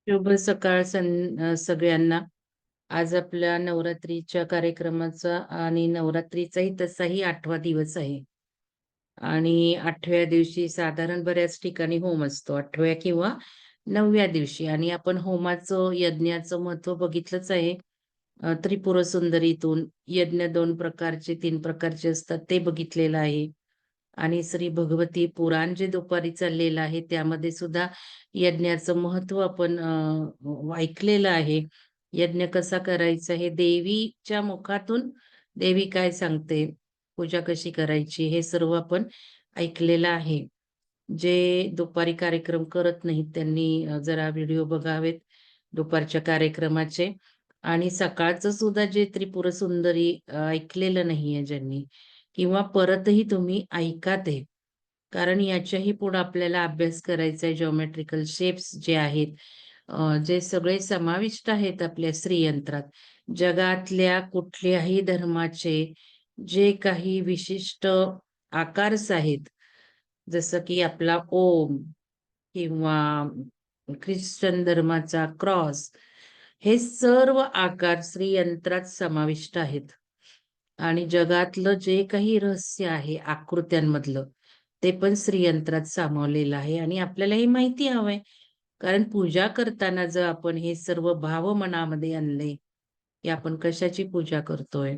शुभ सकाळ सगळ्यांना. आज आपल्या नवरात्रीच्या कार्यक्रमाचा आणि नवरात्रीचाही तसाही 8वा दिवस आहे. आणि 8व्या दिवशी साधारण बऱ्याच ठिकाणी होम असतो. 8व्या किंवा 9व्या दिवशी आणि आपण होमाचं, यज्ञाचं महत्त्व बघितलंच आहे. त्रिपुर सुंदरीतून यज्ञ 2 प्रकारचे, 3 प्रकारचे असतात ते बघितलेलं आहे. आणि श्री भगवती पुराण जे दुपारी चाललेलं आहे, त्यामध्ये सुद्धा यज्ञाचं महत्त्व आपण ऐकलेलं आहे. यज्ञ कसा करायचा हे देवीच्या मुखातून देवी काय सांगते, पूजा कशी करायची हे सर्व आपण ऐकलेलं आहे. जे दुपारी कार्यक्रम करत नाहीत त्यांनी जरा व्हिडिओ बघावेत दुपारच्या कार्यक्रमाचे. आणि सकाळचं सुद्धा जे त्रिपुर सुंदरी ऐकलेलं नाहीये ज्यांनी किंवा परतही तुम्ही ऐका ते. कारण याच्याही पुढे आपल्याला अभ्यास करायचा आहे. जिओमेट्रिकल शेप्स जे आहेत, जे सगळे समाविष्ट आहेत आपल्या श्रीयंत्रात. जगातल्या कुठल्याही धर्माचे जे काही विशिष्ट आकार्स आहेत, जसं की आपला ओम किंवा ख्रिश्चन धर्माचा क्रॉस, हे सर्व आकार श्रीयंत्रात समाविष्ट आहेत. आणि जगातलं जे काही रहस्य आहे आकृत्यांमधलं, ते पण श्रीयंत्रात सामावलेलं आहे आणि आपल्याला हे माहिती हवंय. कारण पूजा करताना जर आपण हे सर्व भाव मनामध्ये आणले, की आपण कशाची पूजा करतोय,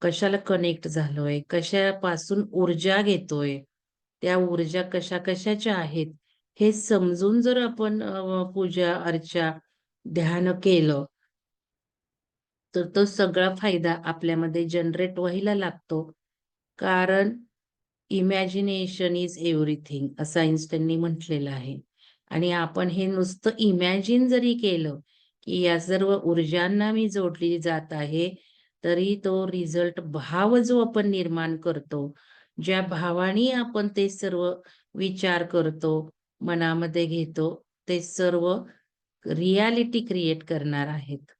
कशाला कनेक्ट झालोय, कशापासून ऊर्जा घेतोय, त्या ऊर्जा कशा-कशाच्या आहेत, हे समजून जर आपण पूजा, अर्चा, ध्यान केलं, तर तो सगळा फायदा आपल्यामध्ये जनरेट व्हायला लागतो. कारण इमॅजिनेशन इज एव्हरीथिंग असं आइन्स्टाईननी म्हटलेलं आहे. आणि आपण हे नुसतं इमॅजिन जरी केलं, की या सर्व ऊर्जांना मी जोडली जात आहे, तरी तो रिझल्ट भाव जो आपण निर्माण करतो, ज्या भावाने आपण ते सर्व विचार करतो, मनामध्ये घेतो, ते सर्व रिॲलिटी क्रिएट करणार आहेत.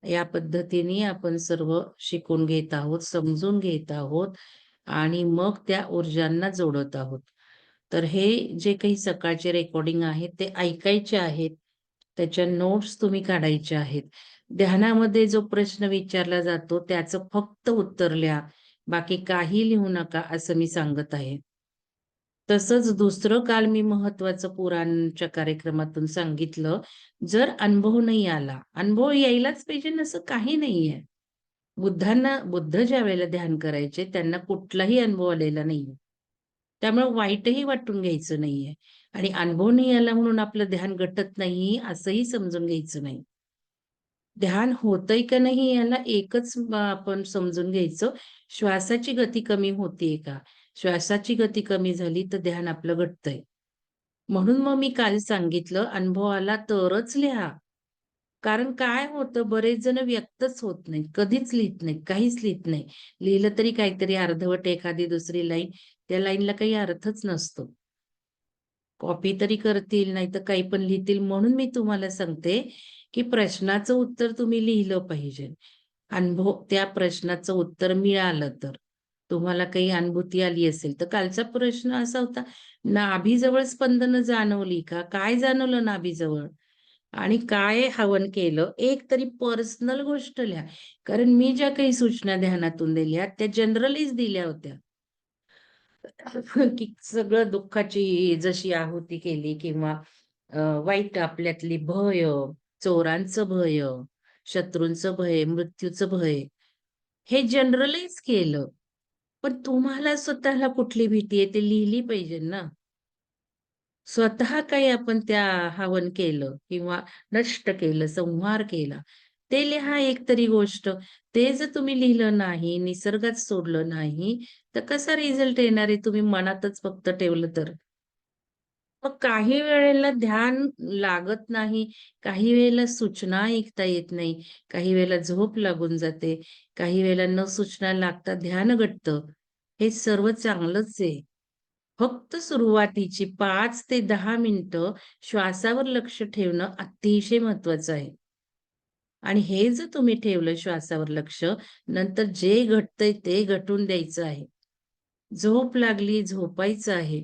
या पद्धतीने आपण सर्व शिकून घेत आहोत, समजून घेत आहोत आणि मग त्या ऊर्जांना जोडत आहोत. तर हे जे काही सकाळचे रेकॉर्डिंग आहेत ते ऐकायचे आहेत. त्याच्या नोट्स तुम्ही काढायच्या आहेत. ध्यानामध्ये जो प्रश्न विचारला जातो त्याचं फक्त उत्तर लिहा. बाकी काही लिहू नका असं मी सांगत आहे. तसंच दुसरं काल मी महत्त्वाचं पुराणच्या कार्यक्रमातून सांगितलं, जर अनुभव नाही आला, अनुभव यायलाच पाहिजे ना असं काही नाहीये. बुद्ध ज्यावेळेला ध्यान करायचे त्यांना कुठलाही अनुभव आलेला नाहीये. त्यामुळे वाईटही वाटून घ्यायचं नाहीये आणि अनुभव नाही आला म्हणून आपलं ध्यान घटत नाही असंही समजून घ्यायचं नाही. ध्यान होतंय का नाही याला एकच आपण समजून घ्यायचं, श्वासाची गती कमी होतीये का? श्वासाची गती कमी झाली तर ध्यान आपलं घटतंय. म्हणून मग मी काल सांगितलं अनुभव आला तरच लिहा. कारण काय होतं बरेच जण व्यक्तच होत नाहीत. कधीच लिहीत नाहीत, काहीच लिहीत नाही. लिहिलं तरी काहीतरी अर्धवट एखादी दुसरी लाईन, त्या लाईनला काही अर्थच नसतो. कॉपी तरी करतील, नाहीतर काही पण लिहितील. म्हणून मी तुम्हाला सांगते, की प्रश्नाचं उत्तर तुम्ही लिहिलं पाहिजे. अनुभव त्या प्रश्नाचं उत्तर मिळालं तर. तुम्हाला काही अनुभूती आली असेल, तर कालचा प्रश्न असा होता, नाभीजवळ स्पंदनं जाणवली का? काय जाणवलं नाभीजवळ? आणि काय हवन केलं? एक तरी पर्सनल गोष्ट लिहा. कारण मी ज्या काही सूचना ध्यानातून दिल्या, त्या जनरलीच दिल्या होत्या. की सगळं दुःखाची जशी आहुती केली किंवा वाईट आपल्यातली भय, चोरांचं भय, शत्रूंचं भय, मृत्यूचं भय, हे जनरलाइज केलं. पण तुम्हाला स्वतःला कुठली भीती आहे ते लिहिली पाहिजे ना. स्वतः काही आपण त्या हवन केलं किंवा नष्ट केलं, संहार केला, ते लिहा एक तरी गोष्ट. ते जर तुम्ही लिहिलं नाही, निसर्गात सोडलं नाही, तर कसा रिझल्ट येणार आहे तुम्ही मनातच फक्त ठेवलं तर? मग काही वेळेला ध्यान लागत नाही, काही वेळेला सूचना ऐकता येत नाही, काही वेळेला झोप लागून जाते, काही वेळेला न सूचना लागता ध्यान घडतं. हे सर्व चांगलंच आहे. फक्त सुरुवातीची 5 ते 10 मिनिटं श्वासावर लक्ष ठेवणं अतिशय महत्वाचं आहे. आणि हे जर तुम्ही ठेवलं श्वासावर लक्ष, नंतर जे घडतंय ते घटून द्यायचं आहे. झोप लागली, झोपायचं आहे.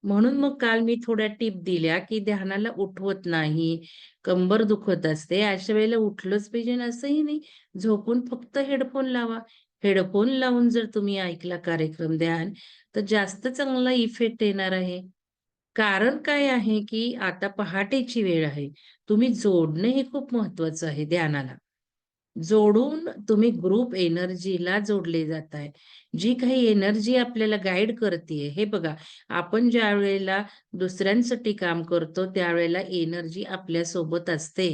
म्हणून मग काल मी थोड्या टिप दिल्या, की ध्यानाला उठवत नाही, कंबर दुखत असते, अशा वेळेला उठलंच पाहिजे असंही नाही. झोपून फक्त हेडफोन लावा. हेडफोन लावून जर तुम्ही ऐकला कार्यक्रम ध्यान, तर जास्त चांगला इफेक्ट येणार आहे. कारण काय आहे, की आता पहाटेची वेळ आहे. तुम्ही जोडणं हे खूप महत्वाचं आहे ध्यानाला. जोडून तुम्ही ग्रुप एनर्जीला जोडले जाताय. जी काही एनर्जी आपल्याला गाईड करतीये, हे बघा, आपण ज्यावेळेला दुसऱ्यांसाठी काम करतो, त्यावेळेला एनर्जी आपल्यासोबत असते.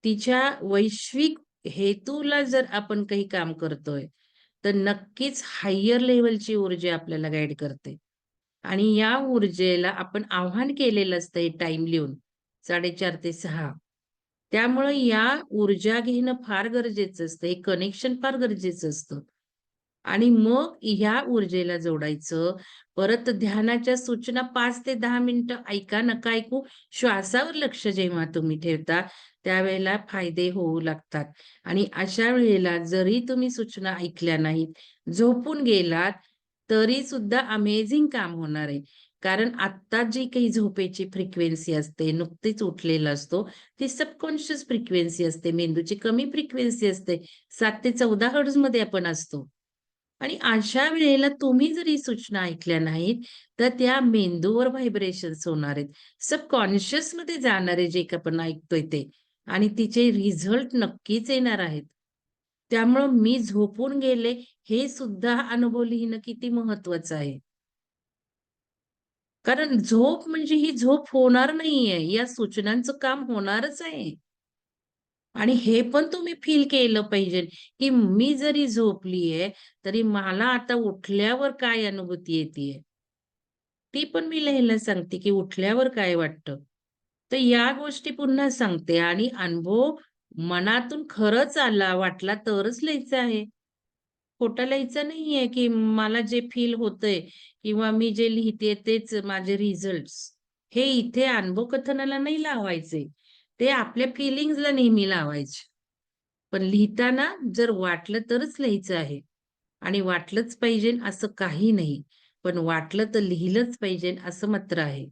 तिच्या वैश्विक हेतूला जर आपण काही काम करतोय, तर नक्कीच हायर लेव्हलची ऊर्जा आपल्याला गाईड करते. आणि या ऊर्जेला आपण आव्हान केलेलं असतं हे टाईम लिहून 4:30 ते 6. त्यामुळे या ऊर्जा घेणं फार गरजेचं असतं. हे कनेक्शन फार गरजेचं असतं. आणि मग ह्या ऊर्जेला जोडायचं. परत ध्यानाच्या सूचना 5 ते 10 मिनिटं ऐका, नका ऐकू. श्वासावर लक्ष जेव्हा तुम्ही ठेवता, त्यावेळेला फायदे होऊ लागतात. आणि अशा वेळेला जरी तुम्ही सूचना ऐकल्या नाहीत, झोपून गेलात, तरी सुद्धा अमेझिंग काम होणार आहे. कारण आत्ता जी काही झोपेची फ्रिक्वेन्सी असते, नुकतीच उठलेला असतो, ती सबकॉन्शियस फ्रिक्वेन्सी असते. मेंदूची कमी फ्रिक्वेन्सी असते. 7 ते 14 हर्ट्झमध्ये आपण असतो. आणि अशा वेळेला तुम्ही जर ही सूचना ऐकल्या नाहीत, तर त्या मेंदूवर व्हायब्रेशन्स होणार आहेत. सबकॉन्शियसमध्ये जाणार आहे जे काही आपण ऐकतोय ते आणि तिचे रिझल्ट नक्कीच येणार आहेत. त्यामुळं मी झोपून गेले हे सुद्धा अनुभव लिहिणं किती महत्वाचं आहे. कारण झोप म्हणजे ही झोप होणार नाहीये. या सूचनांचं काम होणारच आहे. आणि हे पण तुम्ही फील केलं पाहिजे, की मी जरी झोपलीये, तरी मला आता उठल्यावर काय अनुभूती येतीये. ती पण मी लिहायला सांगते, की उठल्यावर काय वाटतं. तर या गोष्टी पुन्हा सांगते आणि अनुभव मनातून खरंच आला, वाटला तरच लिहायचा आहे. खोटं लिहायचं नाहीये, की मला जे फील होतंय किंवा मी जे लिहितेय तेच माझे रिझल्ट्स. हे इथे अनुभवकथनाला नाही लावायचे. ते आपल्या फीलिंग्जला नेहमी लावायचे. पण लिहिताना जर वाटलं तरच लिहायचं आहे आणि वाटलंच पाहिजे असं काही नाही. पण वाटलं तर लिहिलंच पाहिजे असं मात्र आहे.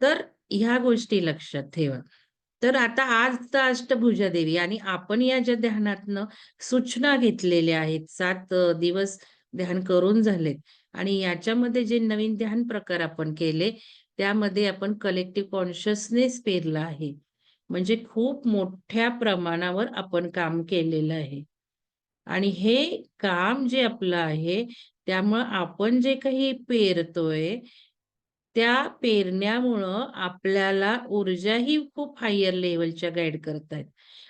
तर ह्या गोष्टी लक्षात ठेवा. तर आता आज तर अष्टभुजा देवी आणि आपण या ज्या ध्यानातनं सूचना घेतलेल्या आहेत, 7 दिवस ध्यान करून झालेत आणि याच्यामध्ये जे नवीन ध्यान प्रकार आपण केले, त्यामध्ये आपण कलेक्टिव्ह कॉन्शियसनेस पेरला आहे. म्हणजे खूप मोठ्या प्रमाणावर आपण काम केलेलं आहे. आणि हे काम जे आपलं आहे, त्यामुळं आपण जे काही पेरतोय, त्या पेरण्यामुळं आपल्याला ऊर्जाही खूप हायर लेव्हलच्या गाईड करतायत.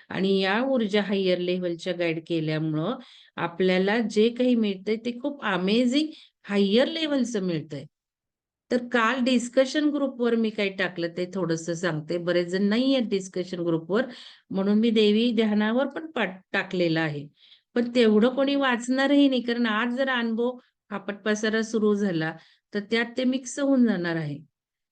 आणि या ऊर्जा हायर लेव्हलच्या गाईड केल्यामुळं आपल्याला जे काही मिळतंय ते खूप अमेझिंग हायर लेव्हलचं मिळतंय. तर काल डिस्कशन ग्रुपवर मी काही टाकलं ते थोडंसं सांगते. बरेच जण नाही आहेत डिस्कशन ग्रुपवर, म्हणून मी देवी ध्यानावर पण टाकलेलं आहे. पण तेवढं कोणी वाचणारही नाही, कारण आज जर अनुभव फापट पसारा सुरू झाला, तर त्यात ते मिक्स होऊन जाणार आहे.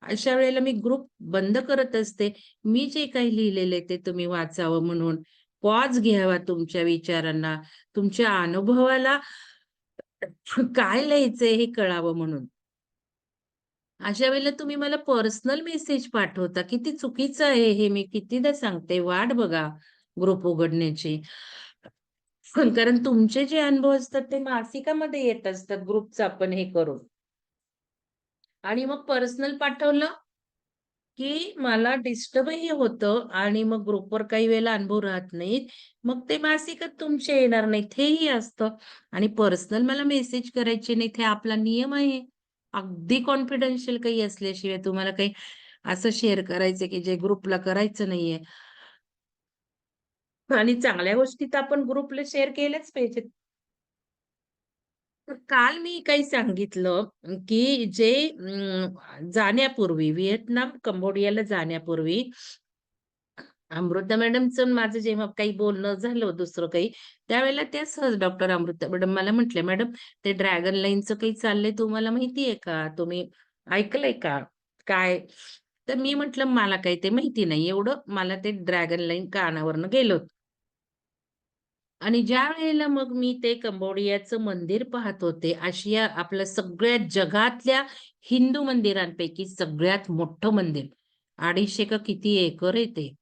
अशा वेळेला मी ग्रुप बंद करत असते. मी जे काही लिहिलेलं आहे ते तुम्ही वाचावं म्हणून. पॉज घ्यावा तुमच्या विचारांना, तुमच्या अनुभवाला काय लिहायचंय हे कळावं म्हणून. अशा वेळेला तुम्ही मला पर्सनल मेसेज पाठवता. किती चुकीचं आहे हे मी कितीदा सांगते. वाट बघा ग्रुप उघडण्याची. कारण तुमचे जे अनुभव असतात ते मासिकामध्ये येत असतात ग्रुपचं आपण हे करून. आणि मग पर्सनल पाठवलं, की मला डिस्टर्बही होतं आणि मग ग्रुपवर काही वेळेला अनुभव राहत नाहीत. मग ते मासिकात तुमचे येणार नाहीत हेही असतं. आणि पर्सनल मला मेसेज करायचे नाहीत हे आपला नियम आहे. अगदी कॉन्फिडेन्शियल काही असल्याशिवाय तुम्हाला काही असं शेअर करायचं की जे ग्रुपला करायचं नाहीये. आणि चांगल्या गोष्टी तर आपण ग्रुपला शेअर केल्याच पाहिजेत. तर काल मी काही सांगितलं, की जे जाण्यापूर्वी व्हिएतनाम, कंबोडियाला जाण्यापूर्वी अमृता मॅडमचं माझं जेव्हा काही बोलणं झालं दुसरं काही, त्यावेळेला त्या सहज डॉक्टर अमृता मॅडम मला म्हटल्या, "मॅडम ते ड्रॅगन लाईनचं काही चाललंय तुम्हाला माहिती आहे का? तुम्ही ऐकलंय का? काय?" तर मी म्हटलं, "मला काही ते माहिती नाही एवढं. मला ते ड्रॅगन लाईन कानावरनं गेलं आणि ज्यावेळेला मग मी ते कंबोडियाचं मंदिर पाहत होते, आशिया आपल्या सगळ्यात जगातल्या हिंदू मंदिरांपैकी सगळ्यात मोठं मंदिर. 250 का किती एकर आहे ते.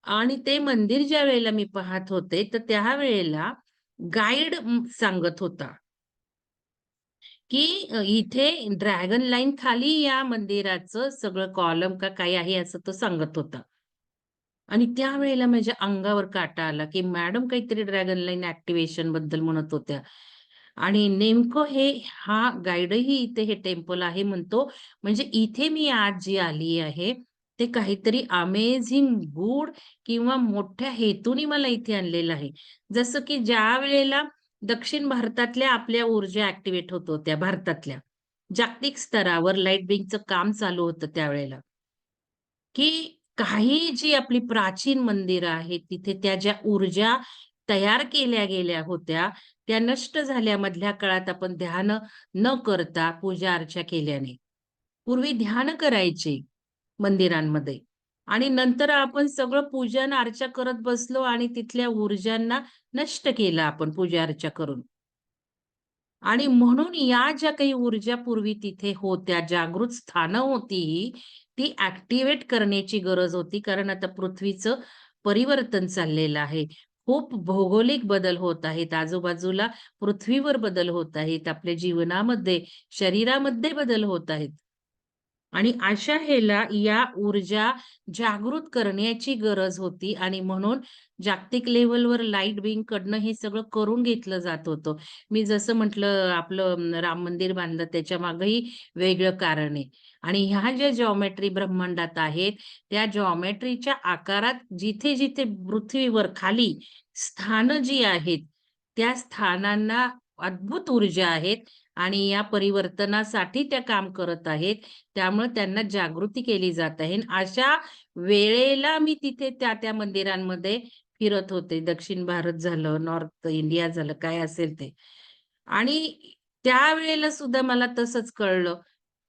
आणि ते मंदिर ज्यावेळेला मी पाहत होते, तर त्यावेळेला गाईड सांगत होता, की इथे ड्रॅगन लाईन खाली या मंदिराचं सगळं कॉलम का काही आहे असं तो सांगत होता. आणि त्यावेळेला माझ्या अंगावर काटा आला, की मॅडम काहीतरी ड्रॅगन लाईन ॲक्टिव्हेशन बद्दल म्हणत होत्या. आणि नेमकं हा गाईडही इथे हे टेम्पल आहे म्हणतो. म्हणजे इथे मी आज जी आली आहे, ते काहीतरी अमेझिंग गुड किंवा मोठ्या हेतूने मला इथे आणलेलं आहे. जसं की ज्यावेळेला दक्षिण भारतातल्या आपल्या ऊर्जा ॲक्टिव्हेट होत होत्या भारतातल्या. जागतिक स्तरावर लाईट बिंगचं काम चालू होतं त्यावेळेला. की काही जी आपली प्राचीन मंदिरं आहेत, तिथे त्या ज्या ऊर्जा तयार केल्या गेल्या होत्या, त्या नष्ट झाल्या मधल्या काळात आपण ध्यान न करता पूजा-अर्चा केल्याने. पूर्वी ध्यान करायचे मंदिरांमध्ये आणि नंतर आपण सगळं पूजन-अर्चा करत बसलो आणि तिथल्या ऊर्जांना नष्ट केलं आपण पूजा-अर्चा करून. आणि म्हणून या ज्या काही ऊर्जा पूर्वी तिथे होत्या, जागृत स्थानं होती ही, ती ॲक्टिव्हेट करण्याची गरज होती. कारण आता पृथ्वीचं परिवर्तन चाललेलं आहे. खूप भौगोलिक बदल होत आहेत. आजूबाजूला पृथ्वीवर बदल होत आहेत. आपल्या जीवनामध्ये, शरीरामध्ये बदल होत आहेत. आणि अशा ह्याला या ऊर्जा जागृत करण्याची गरज होती आणि म्हणून जागतिक लेव्हलवर लाईट बिंगकडनं हे सगळं करून घेतलं जात होतं. मी जसं म्हटलं आपलं राम मंदिर बांधलं त्याच्यामागेही वेगळं कारण आहे. आणि ह्या ज्या जॉमेट्री ब्रह्मांडात आहेत, त्या जॉमेट्रीच्या आकारात जिथे-जिथे पृथ्वीवर खाली स्थानं जी आहेत, त्या स्थानांना अद्भुत ऊर्जा आहेत आणि या परिवर्तनासाठी त्या काम करत आहेत. त्यामुळे त्यांना जागृती केली जात आहे. आणि अशा वेळेला मी तिथे त्या मंदिरांमध्ये फिरत होते. दक्षिण भारत झालं, नॉर्थ इंडिया झालं, काय असेल ते. आणि त्यावेळेला सुद्धा मला तसंच कळलं.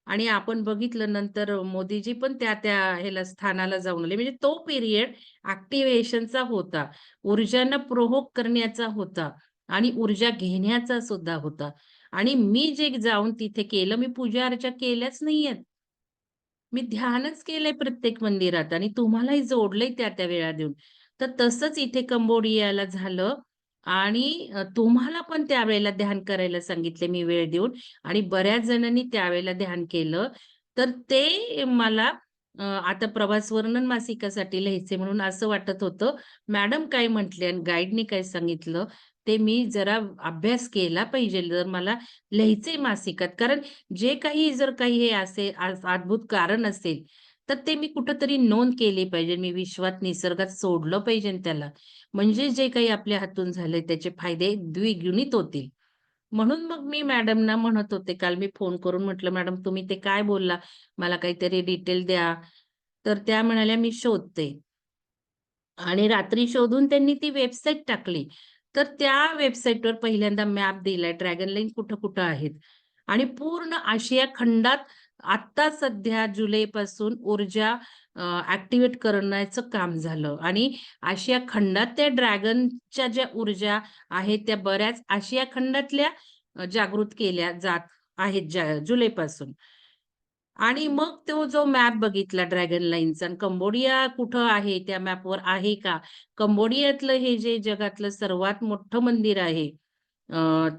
आणि आपण बघितलं नंतर मोदीजी पण त्या ह्याला स्थानाला जाऊन आले. म्हणजे तो पिरियड ॲक्टिव्हेशनचा होता. ऊर्जांना प्रोव्होक करण्याचा होता आणि ऊर्जा घेण्याचा सुद्धा होता. आणि मी जे जाऊन तिथे केलं, मी पूजा-अर्चा केल्याच नाहीयेत. मी ध्यानच केलंय प्रत्येक मंदिरात आणि तुम्हालाही जोडलंय त्या वेळा देऊन. तर तसंच इथे कंबोडियाला झालं आणि तुम्हाला पण त्यावेळेला ध्यान करायला सांगितले मी वेळ देऊन आणि बऱ्याच जणांनी त्यावेळेला ध्यान केलं. तर ते मला आता प्रवास वर्णन मासिकासाठी लिहायचे म्हणून असं वाटत होतं, मॅडम काय म्हटले आणि गाईडनी काय सांगितलं, ते मी जरा अभ्यास केला पाहिजे. जर मला लिहायचंय मासिकात. कारण जे काही जर काही हे असे अद्भुत कारण असेल, तर ते मी कुठेतरी नोंद केली पाहिजे. मी विश्वात, निसर्गात सोडलं पाहिजे त्याला. म्हणजे जे काही आपल्या हातून झालंय त्याचे फायदे द्विगुणित होतील. म्हणून मग मी मॅडमना म्हणत होते, काल मी फोन करून म्हटलं, "मॅडम तुम्ही ते काय बोलला? मला काहीतरी डिटेल द्या." तर त्या म्हणाल्या, "मी शोधते." आणि रात्री शोधून त्यांनी ती वेबसाईट टाकली. तर त्या वेबसाईटवर पहिल्यांदा मॅप दिलाय ड्रॅगन लाईन कुठं-कुठं आहेत. आणि पूर्ण आशिया खंडात आत्ता सध्या जुलैपासून ऊर्जा ॲक्टिव्हेट करण्याचं काम झालं आणि आशिया खंडात त्या ड्रॅगनच्या ज्या ऊर्जा आहेत, त्या बऱ्याच आशिया खंडातल्या जागृत केल्या जात आहेत जुलैपासून. आणि मग तो जो मॅप बघितला ड्रॅगन लाईनचा आणि कंबोडिया कुठं आहे, त्या मॅपवर आहे का? कंबोडियातलं हे जे जगातलं सर्वात मोठं मंदिर आहे,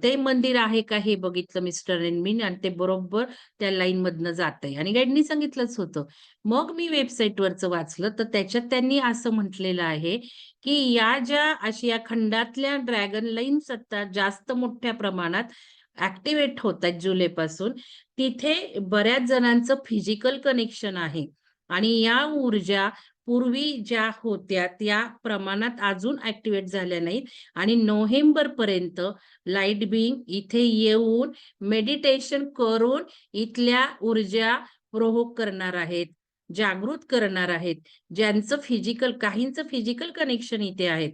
ते मंदिर आहे का हे बघितलं मिस्टर एंड मी आणि ते बरोबर त्या लाईनमधनं जातंय आणि गाईडनी सांगितलंच होतं. मग मी वेबसाईटवरचं वाचलं, तर त्याच्यात त्यांनी असं म्हटलेलं आहे, की या ज्या आशिया खंडातल्या ड्रॅगन लाईन्स आता जास्त मोठ्या प्रमाणात ॲक्टिव्हेट होत आहेत जुलैपासून, तिथे बऱ्याच जणांचं फिजिकल कनेक्शन आहे आणि या ऊर्जा पूर्वी ज्या होत्या त्या प्रमाणात अजून ॲक्टिव्हेट झाल्या नाहीत आणि नोव्हेंबरपर्यंत लाईट बिंग इथे येऊन मेडिटेशन करून इथल्या ऊर्जा प्रोव्होक करणार आहेत, जागृत करणार आहेत. ज्यांचं काहींचं फिजिकल कनेक्शन इथे आहेत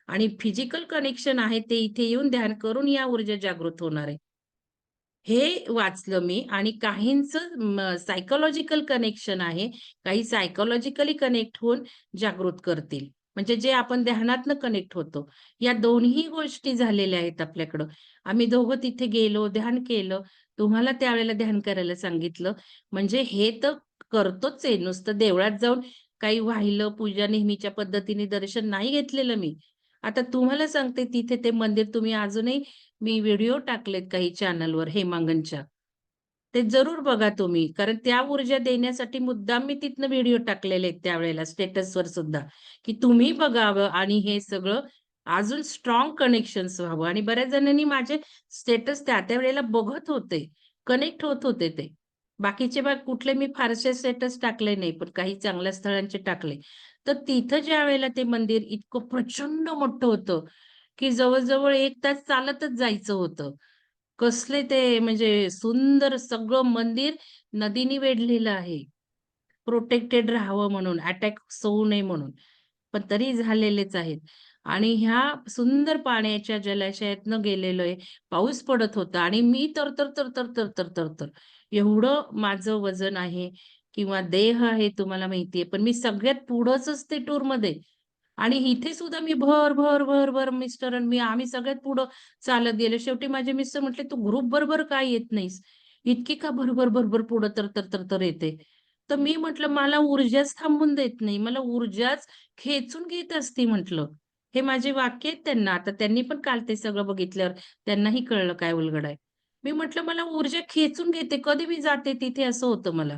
आणि फिजिकल कनेक्शन आहे ते इथे येऊन ध्यान करून या ऊर्जा जागृत होणार आहे. हे वाचलं मी आणि काहींचं सायकॉलॉजिकल कनेक्शन आहे. काही सायकॉलॉजिकली कनेक्ट होऊन जागृत करतील. म्हणजे जे आपण ध्यानातनं कनेक्ट होतो. या दोन्ही गोष्टी झालेल्या आहेत आपल्याकडं. आम्ही दोघं तिथे गेलो, ध्यान केलं. तुम्हाला त्यावेळेला ध्यान करायला सांगितलं. म्हणजे हे तर करतोच आहे. नुसतं देवळात जाऊन काही वाहिलं, पूजा नेहमीच्या पद्धतीने दर्शन नाही घेतलेलं मी. आता तुम्हाला सांगते तिथे ते मंदिर तुम्ही अजूनही मी व्हिडिओ टाकलेत काही चॅनलवर हेमांगनच्या. ते जरूर बघा तुम्ही. कारण त्या ऊर्जा देण्यासाठी मुद्दाम मी तिथनं व्हिडिओ टाकलेले आहेत त्यावेळेला स्टेटसवर सुद्धा, की तुम्ही बघावं आणि हे सगळं अजून स्ट्राँग कनेक्शन्स व्हावं आणि बऱ्याच जणांनी माझे स्टेटस त्या वेळेला बघत होते, कनेक्ट होत होते ते. बाकीचे कुठले मी फारसे स्टेटस टाकले नाही, पण काही चांगल्या स्थळांचे टाकले. तर तिथं ज्यावेळेला ते मंदिर इतकं प्रचंड मोठं होतं, की जवळ-जवळ 1 तास चालतच जायचं होतं. कसले ते म्हणजे सुंदर सगळं मंदिर नदीने वेढलेलं आहे. प्रोटेक्टेड राहावं म्हणून, अटॅक्स होऊ नये म्हणून. पण तरी झालेलेच आहेत. आणि ह्या सुंदर पाण्याच्या जलाशयातनं गेलेलो आहे. पाऊस पडत होता आणि मी तर एवढं माझं वजन आहे किंवा देह आहे तुम्हाला माहिती आहे. पण मी सगळ्यात पुढंच असते टूरमध्ये. आणि इथे सुद्धा मी भर मिस्टर आणि मी आम्ही सगळ्यात पुढं चालत गेलो. शेवटी माझे मिस्टर म्हटले, "तू ग्रुप बरोबर का येत नाहीस? इतकी का भर पुढं तर येते?" तर मी म्हटलं, "मला ऊर्जाच थांबून देत नाही. मला ऊर्जाच खेचून घेत असती," म्हटलं. हे माझे वाक्य आहेत त्यांना. आता त्यांनी पण काल ते सगळं बघितल्यावर त्यांनाही कळलं काय उलगडा आहे. मी म्हटलं, "मला ऊर्जा खेचून घेते. कधी मी जाते तिथे," असं होतं मला.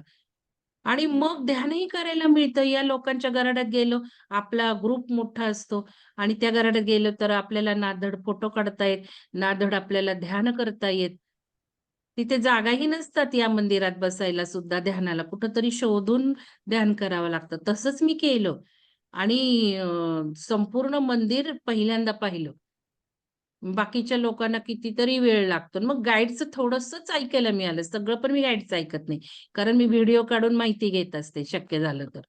आणि मग ध्यानही करायला मिळतं. या लोकांच्या घराड्यात गेलो, आपला ग्रुप मोठा असतो आणि त्या घराड्यात गेलो तर आपल्याला ना धड फोटो काढता येत, ना धड आपल्याला ध्यान करता येत. तिथे जागाही नसतात या मंदिरात बसायला सुद्धा ध्यानाला. कुठेतरी शोधून ध्यान करावं लागतं. तसंच मी केलं आणि संपूर्ण मंदिर पहिल्यांदा पाहिलं. बाकीच्या लोकांना कितीतरी वेळ लागतो. मग गाईडचं थोडंसंच ऐकायला मिळालं. सगळं पण मी गाईडचं ऐकत नाही. कारण मी व्हिडिओ काढून माहिती घेत असते शक्य झालं तर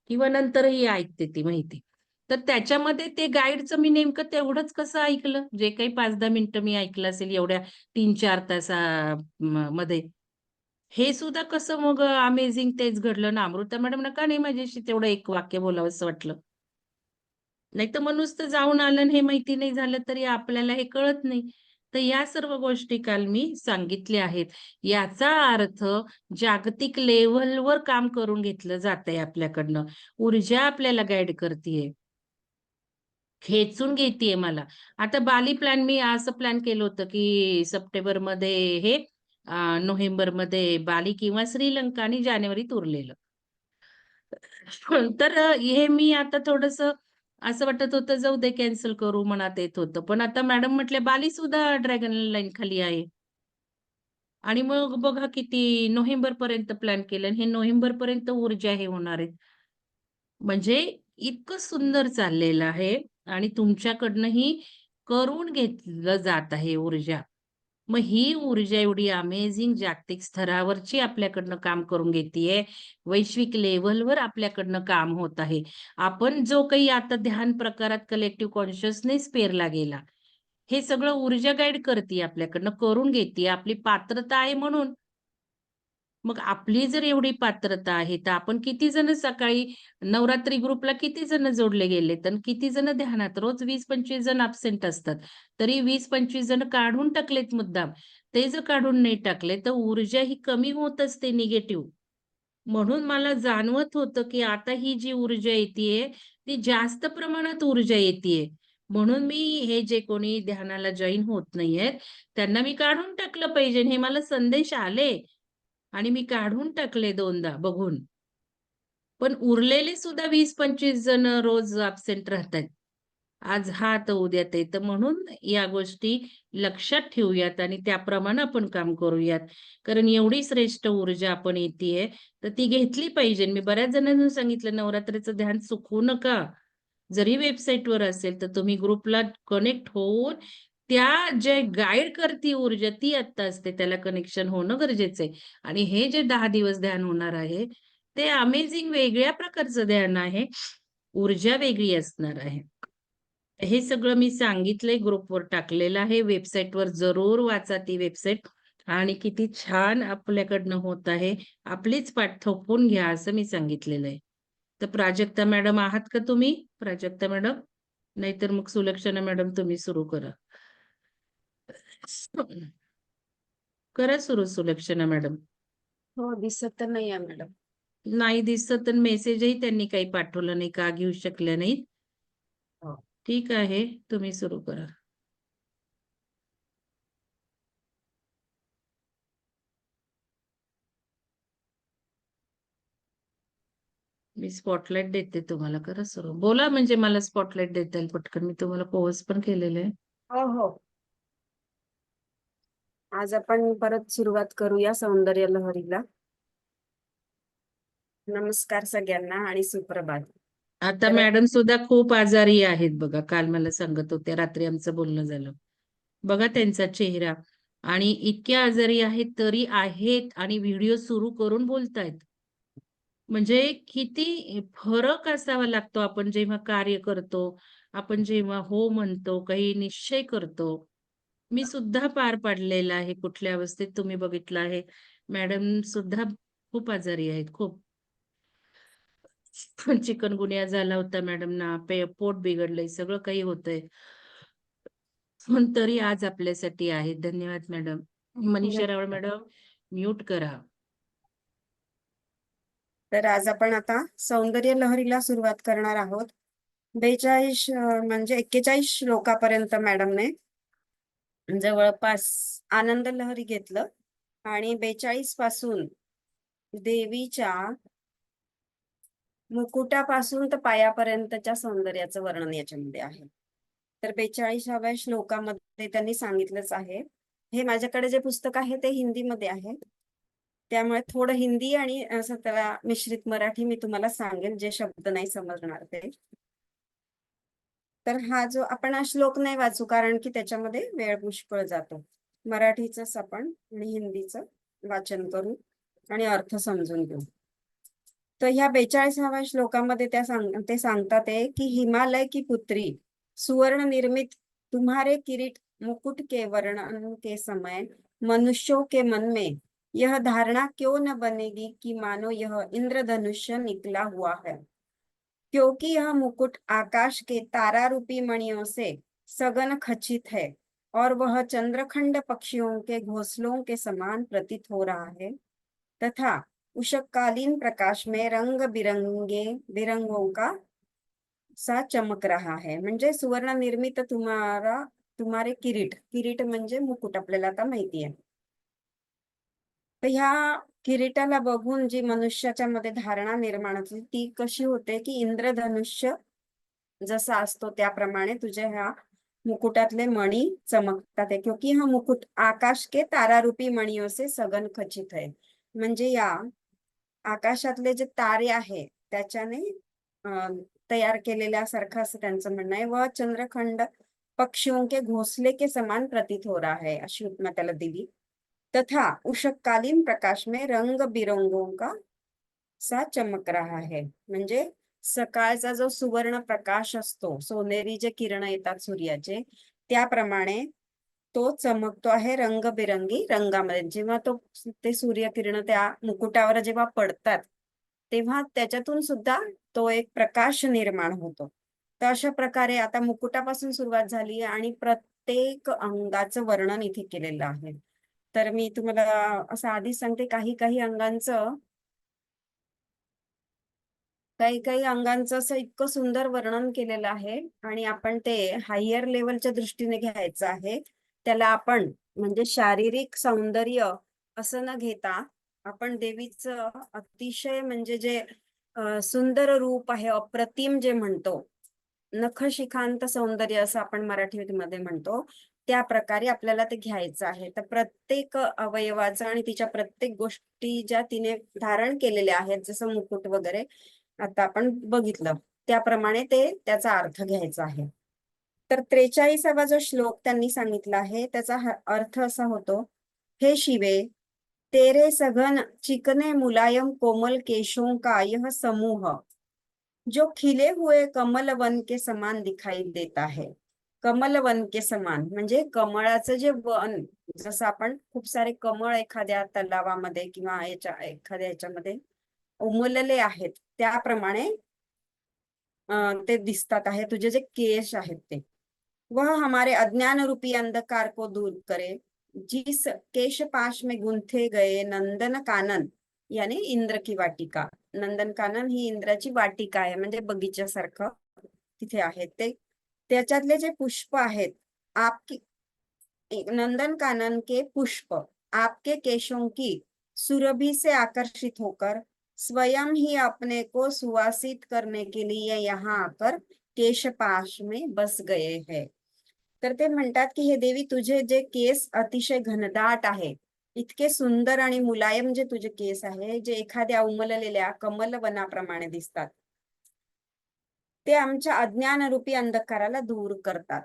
किंवा नंतरही ऐकते ती माहिती. तर त्याच्यामध्ये ते गाईडचं मी नेमकं तेवढंच कसं ऐकलं, जे काही 5-10 मिनिटं मी ऐकलं असेल एवढ्या 3-4 तासा मध्ये. हे सुद्धा कसं मग अमेझिंग तेच घडलं ना. अमृता मॅडमना का नाही माझ्याशी तेवढं एक वाक्य बोलावसं वाटलं? नाहीतर मग नुसतं जाऊन आलं आणि हे माहिती नाही झालं तरी आपल्याला हे कळत नाही. तर या सर्व गोष्टी काल मी सांगितल्या आहेत. याचा अर्थ जागतिक लेव्हलवर काम करून घेतलं जातंय आपल्याकडनं. ऊर्जा आपल्याला गाईड करतीये. खेचून घेतीये मला. आता बाली प्लॅन मी असं प्लॅन केलं होतं, की सप्टेंबरमध्ये हे नोव्हेंबरमध्ये बाली किंवा श्रीलंका आणि जानेवारीत उरलेलं. तर हे मी आता थोडंसं असं वाटत होतं, जाऊ दे कॅन्सल करू मनात येत होतं. पण आता मॅडम म्हटल्या, "बाली सुद्धा ड्रॅगन लाईन खाली आहे." आणि मग बघा किती नोव्हेंबरपर्यंत प्लॅन केलं आणि हे नोव्हेंबरपर्यंत ऊर्जा हे होणार आहे. म्हणजे इतकं सुंदर चाललेलं आहे आणि तुमच्याकडनंही करून घेतलं जात आहे ऊर्जा. मग ही ऊर्जा एवढी अमेझिंग जागतिक स्तरावरची आपल्याकडनं काम करून घेतीये. वैश्विक लेव्हलवर आपल्याकडनं काम होत आहे. आपण जो काही आता ध्यान प्रकारात कलेक्टिव्ह कॉन्शियसनेस पेरला गेला, हे सगळं ऊर्जा गाईड करतीये आपल्याकडनं, करून घेतीये. आपली पात्रता आहे म्हणून. मग आपली जर एवढी पात्रता आहे, तर आपण किती जण सकाळी नवरात्री ग्रुपला किती जण जोडले गेलेत आणि किती जण ध्यानात रोज 20-25 जण अब्सेंट असतात. तरी 20-25 जण काढून टाकलेत मुद्दाम. ते जर काढून नाही टाकले, तर ऊर्जा ही कमी होत असते निगेटिव्ह. म्हणून मला जाणवत होतं, की आता ही जी ऊर्जा येतीये, ती जास्त प्रमाणात ऊर्जा येतीये. म्हणून मी हे जे कोणी ध्यानाला जॉइन होत नाहीयेत, त्यांना मी काढून टाकलं पाहिजे हे मला संदेश आले. आणि मी काढून टाकले 2दा बघून. पण उरलेले सुद्धा 20-25 जण रोज अब्सेंट राहतायत. आज हा, तर उद्या ते. तर म्हणून या गोष्टी लक्षात ठेवूयात आणि त्याप्रमाणे आपण काम करूयात. कारण एवढी श्रेष्ठ ऊर्जा आपण येतीये, तर ती घेतली पाहिजे. मी बऱ्याच जणांना सांगितलं, नवरात्रीचं ध्यान चुकवू नका. जरी वेबसाईटवर असेल, तर तुम्ही ग्रुपला कनेक्ट होऊन त्या जे गाईड करती ऊर्जा ती आत्ता असते. त्याला कनेक्शन होणं गरजेचं आहे. आणि हे जे 10 दिवस ध्यान होणार आहे, ते अमेझिंग वेगळ्या प्रकारचं ध्यान आहे. ऊर्जा वेगळी असणार आहे. हे सगळं मी सांगितलंय, ग्रुपवर टाकलेलं आहे. वेबसाईटवर जरूर वाचा ती वेबसाईट आणि किती छान आपल्याकडनं होत आहे. आपलीच पाठ थोपवून घ्या असं मी सांगितलेलं आहे. तर प्राजक्ता मॅडम आहात का तुम्ही? प्राजक्ता मॅडम, नाहीतर मग सुलक्षणा मॅडम तुम्ही सुरू करा. करा सुरू सुलक्षणा मॅडम. हो, दिसत तर नाही आहे मॅडम. नाही दिसत, तर मेसेजही त्यांनी काही पाठवलं नाही, का घेऊ शकल्या नाहीत. हो. ठीक आहे, तुम्ही सुरू करा. मी स्पॉटलाइट देते तुम्हाला, करा सुरू. बोला म्हणजे मला स्पॉटलाइट देता येईल पटकन. मी तुम्हाला पोस्ट पण केलेलं आहे. हो हो. आज आपण परत सुरुवात करूया सौंदर्य लहरीला. नमस्कार सगळ्यांना आणि सुप्रभात. आता तर मॅडम सुद्धा खूप आजारी आहेत बघा, काल मला सांगत होते, रात्री आमचं बोलणं झालं. बघा त्यांचा चेहरा, आणि इतक्या आजारी आहेत तरी आहेत आणि व्हिडिओ सुरू करून बोलतायत. म्हणजे किती फरक असावा लागतो आपण जेव्हा कार्य करतो, आपण जेव्हा हो म्हणतो, काही निश्चय करतो. मी सुद्धा पार पाडलेला आहे कुठल्या अवस्थेत, तुम्ही बघितलं आहे. मॅडम सुद्धा खूप आजारी आहेत, खूप. चिकनगुनिया झाला होता मॅडमना, पोट बिघडलंय, सगळं काही होतंय. पण तरी आज आपल्यासाठी आहे. धन्यवाद madam. Manisha Rawal madam, mute करा. तर आज आपण आता सौंदर्य लहरीला सुरुवात करणार आहोत. 42 म्हणजे 41 श्लोकापर्यंत मॅडमने जवळपास आनंद लहरी घेतलं, आणि 42 पासून देवीच्या मुकुटापासून तर पायापर्यंतच्या सौंदर्याचं वर्णन याच्यामध्ये आहे. तर 42व्या श्लोकामध्ये त्यांनी सांगितलंच आहे. हे माझ्याकडे जे पुस्तक आहे ते हिंदीमध्ये आहे, त्यामुळे थोडं हिंदी आणि असं त्याला मिश्रित मराठी मी तुम्हाला सांगेन, जे शब्द नाही समजणार ते. तर हा जो आपण श्लोक नाही वाचू, कारण की त्याच्यामध्ये वेळ पुष्कळ जातो. मराठीच आपण आणि हिंदीचं वाचन करू आणि अर्थ समजून घेऊ. तर ह्या 42व्या श्लोकामध्ये ते सांगतात की हिमालय की पुत्री सुवर्ण निर्मित तुम्हारे किरीट मुकुट के वर्णन के समय मनुष्यों के मन में यह धारणा क्यों न बनेगी कि मानो यह इंद्रधनुष्य निकला हुआ है, क्योंकि यह मुकुट आकाश के तारा रूपी मणियों से सघन खचित है और वह चंद्रखंड पक्षियों के घोंसलों के समान प्रतीत हो रहा है, तथा उषकालीन प्रकाश में रंग बिरंगे बिरंगों का सा चमक रहा है. म्हणजे सुवर्ण निर्मित तुम्हारे किरीट, किरीट म्हणजे मुकुट, आपल्याला आता माहिती आहे. तर ह्या किरीटाला बघून जी मनुष्याच्या मध्ये धारणा निर्माण होते ती कशी होते की इंद्रधनुष्य जसा असतो त्याप्रमाणे तुझ्या ह्या मुकुटातले मणी चमकतात आहे, क्योंकि हा मुकुट आकाश के तारारूपी मणियों से सघन खचित है. म्हणजे या आकाशातले जे तारे आहे त्याच्याने तयार केलेल्यासारखं असं त्यांचं म्हणणं आहे. व चंद्रखंड पक्षियों के घोंसले के समान प्रतीत हो रहा है, अशी उपमा त्याला दिली. तथा उषकालीन प्रकाश में रंग बिरंगों का सा चमक रहा है. म्हणजे सकाळचा जो सुवर्ण प्रकाश असतो, सोनेरी जे किरण येतात सूर्याचे, त्याप्रमाणे तो चमकतो आहे रंगबिरंगी रंगामध्ये. जेव्हा ते सूर्यकिरण त्या मुकुटावर जेव्हा पडतात तेव्हा त्याच्यातून सुद्धा तो एक प्रकाश निर्माण होतो. तर अशा प्रकारे आता मुकुटापासून सुरुवात झाली आणि प्रत्येक अंगाचं वर्णन इथे केलेलं आहे. तर मी तुम्हाला असं आधीच सांगते, काही काही अंगांचं असं इतकं सुंदर वर्णन केलेलं आहे, आणि आपण ते हायर लेवलच्या दृष्टीने घ्यायचं आहे. त्याला आपण म्हणजे शारीरिक सौंदर्य असं न घेता आपण देवीचं अतिशय म्हणजे जे सुंदर रूप आहे, अप्रतिम जे म्हणतो, नखशिखांत सौंदर्य असं आपण मराठीमध्ये म्हणतो, त्या प्रकारे आपल्याला ते घ्यायचं आहे. तर प्रत्येक अवयवाचा आणि तिच्या प्रत्येक गोष्टी ज्या तिने धारण केलेल्या आहेत, जसं मुकुट वगैरे आता आपण बघितलं, त्याप्रमाणे त्याचा अर्थ घ्यायचा आहे. तर 43वा जो श्लोक त्यांनी सांगितला आहे त्याचा अर्थ असा होतो, हे शिवे, तेरे सघन चिकने मुलायम कोमल केशों का यह समूह जो खिले हुए कमल वन के समान दिखाई देता है. कमल वन के समान म्हणजे कमळाचं जे वन, जसं आपण खूप सारे कमळ एखाद्या तलावामध्ये किंवा एखाद्या ह्याच्यामध्ये उमलले आहेत, त्याप्रमाणे ते दिसतात आहे, तुझे जे केश आहेत ते. वह हमारे अज्ञान रूपी अंधकार को दूर करे, जिस केश पाश में गुंथे गए नंदन कानन, यानी इंद्र की वाटिका. नंदन कानन ही इंद्राची वाटिका आहे, म्हणजे बगीच्यासारखं तिथे आहे ते. त्याच्यातले जे पुष्प आहेत, आपकी नंदन कानन के पुष्प आपके केशों की सुरभि से आकर्षित होकर स्वयं ही अपने को सुवासित करने के लिए यहाँ आकर केशपाश में बस गए हैं. तर ते म्हणतात की हे देवी, तुझे जे केस अतिशय घनदाट आहे, इतके सुंदर आणि मुलायम जे तुझे केस आहे, जे एखाद्या उमललेल्या कमलवनाप्रमाणे दिसतात, ते आमच्या अज्ञानरूपी अंधकाराला दूर करतात.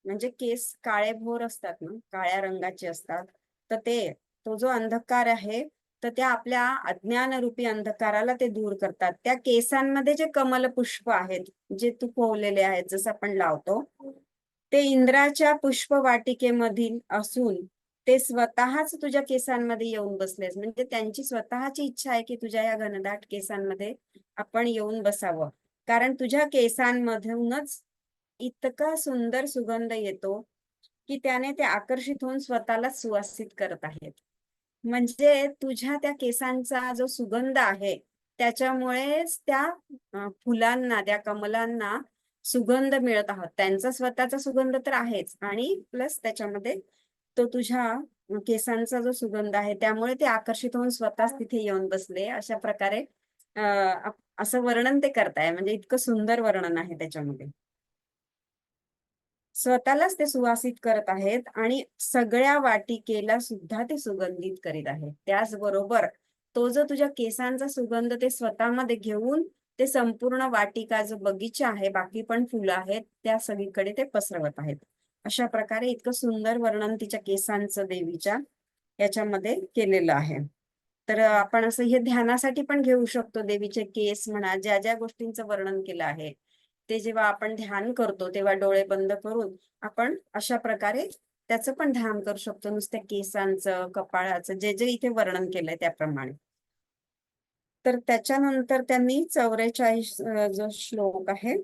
म्हणजे केस काळेभोर असतात ना, काळ्या रंगाचे असतात, तर तो जो अंधकार आहे, तर त्या आपल्या अज्ञानरूपी अंधकाराला ते दूर करतात. त्या केसांमध्ये जे कमल पुष्प आहेत, जे तू पोहलेले आहेत, जसं आपण लावतो, ते इंद्राच्या पुष्पवाटिकेमधील असून ते स्वतःच तुझ्या केसांमध्ये येऊन बसलेस. म्हणजे त्यांची स्वतःची इच्छा आहे की तुझ्या या घनदाट केसांमध्ये आपण येऊन बसावं, कारण तुझ्या केसांमधूनच इतका सुंदर सुगंध येतो की त्याने ते आकर्षित होऊन स्वतःला सुवासित करत आहेत. म्हणजे तुझ्या त्या केसांचा जो सुगंध आहे, त्याच्यामुळेच त्या फुलांना, त्या कमलांना सुगंध मिळत आहोत. त्यांचा स्वतःचा सुगंध तर आहेच, आणि प्लस त्याच्यामध्ये तो तुझ्या केसांचा जो सुगंध आहे, त्यामुळे ते आकर्षित होऊन स्वतःच तिथे येऊन बसले. अशा प्रकारे असं वर्णन ते करताय. म्हणजे इतकं सुंदर वर्णन आहे त्याच्यामध्ये. स्वतःलाच ते सुवासित करत आहेत आणि सगळ्या वाटिकेला सुद्धा ते सुगंधित करीत आहेत. त्याचबरोबर तो जो तुझ्या केसांचा सुगंध ते स्वतःमध्ये घेऊन ते संपूर्ण वाटिका, जो बगीचा आहे, बाकी पण फुलं आहेत, त्या सगळीकडे ते पसरवत आहेत. अशा प्रकारे इतकं सुंदर वर्णन तिच्या केसांचं देवीच्या याच्यामध्ये केलेलं आहे. तर आपण असं हे ध्यानासाठी पण घेऊ शकतो. देवीचे केस म्हणा, ज्या ज्या गोष्टींचं वर्णन केलं आहे, ते जेव्हा आपण ध्यान करतो तेव्हा डोळे बंद करून आपण अशा प्रकारे त्याचं पण ध्यान करू शकतो. नुसत्या केसांचं, कपाळाचं, जे जे इथे वर्णन केलंय त्याप्रमाणे. तर त्याच्यानंतर त्यांनी 44 जो श्लोक आहे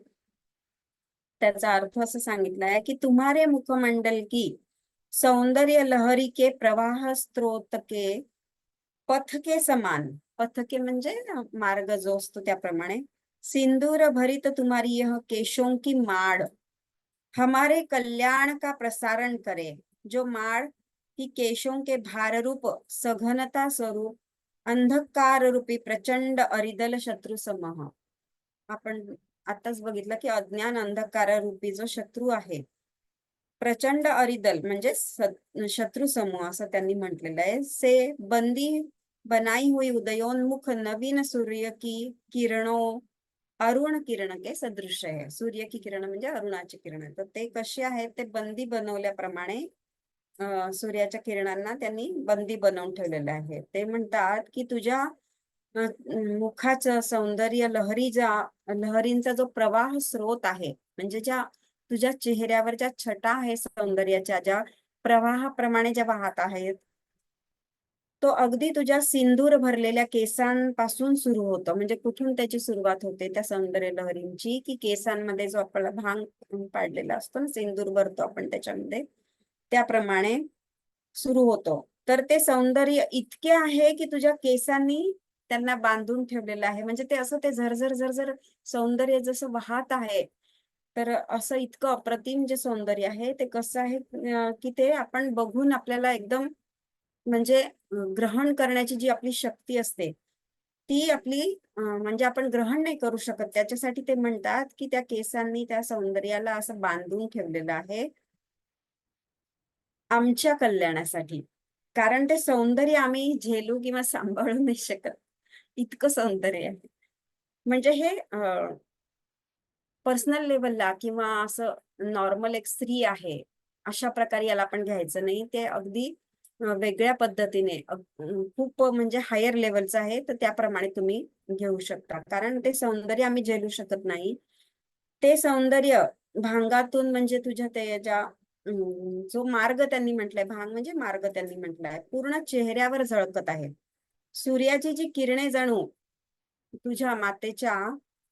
त्याचा अर्थ असं सांगितला आहे की तुम्हारे मुखमंडल की सौंदर्य लहरी के प्रवाह स्त्रोत के पथ के समान, पथ के म्हणजे मार्ग जो असतो त्याप्रमाणे, सिंदूर भरित तुम्हारी यह केशों की माड़ हमारे कल्याण का प्रसारण करे. जो माड़ ही केशों के भार रूप सघनता स्वरूप अंधकार रूपी प्रचंड अरिदल शत्रु समूह. आपण आताच बघितलं की अज्ञान अंधकार रूपी जो शत्रू आहे, प्रचंड अरिदल म्हणजे शत्रु समूह असं त्यांनी म्हटलेलं आहे, से बंदी बनाई हुई उदयोन्मुख नवीन सूर्य की किरणों अरुण किरण के सदृश आहे. सूर्य की किरण म्हणजे अरुणाची किरण. तर ते कसे आहेत, ते बंदी बनवल्याप्रमाणे सूर्याच्या किरणांना त्यांनी बंदी बनवून ठेवलेलं आहे. ते म्हणतात की तुझ्या मुखाचं सौंदर्य लहरींचा जो प्रवाह स्रोत आहे, म्हणजे ज्या तुझ्या चेहऱ्यावर ज्या छटा आहे सौंदर्याच्या, ज्या प्रवाहाप्रमाणे ज्या वाहत आहेत, तो अगदी तुझ्या सिंदूर भरलेल्या केसांपासून सुरू होतो. म्हणजे कुठून त्याची सुरुवात होते त्या सौंदर्य लहरींची, की केसांमध्ये जो आपला भांग पाडलेला असतो ना, सिंदूर भरतो आपण त्याच्यामध्ये, त्याप्रमाणे सुरू होतो. तर ते सौंदर्य इतके आहे की तुझ्या केसांनी त्यांना बांधून ठेवलेलं आहे. म्हणजे ते असं ते झरझर झरझर सौंदर्य जसं वाहत आहे. तर असं इतकं अप्रतिम जे सौंदर्य आहे ते कसं आहे की ते आपण बघून आपल्याला एकदम म्हणजे ग्रहण करण्याची जी आपली शक्ती असते, ती आपली म्हणजे आपण ग्रहण नाही करू शकत. त्याच्यासाठी ते म्हणतात की त्या केसांनी त्या सौंदर्याला असं बांधून ठेवलेलं आहे आमच्या कल्याणासाठी. कारण ते सौंदर्य आम्ही झेलू किंवा सांभाळू नाही शकत, इतकं सौंदर्य आहे. म्हणजे हे पर्सनल लेवलला किंवा असं नॉर्मल एक स्त्री आहे अशा प्रकारे याला आपण घ्यायचं नाही. ते अगदी वेगळ्या पद्धतीने खूप म्हणजे हायर लेवलचं आहे. तर त्याप्रमाणे तुम्ही घेऊ शकता, कारण ते सौंदर्य आम्ही झेलू शकत नाही. ते सौंदर्य भांगातून म्हणजे तुझ्या ते ज्या जो मार्ग त्यांनी म्हटलाय, भांग म्हणजे मार्ग त्यांनी म्हटलाय, पूर्ण चेहऱ्यावर झळकत आहे. सूर्याची जी किरणे जणू तुझ्या मातेच्या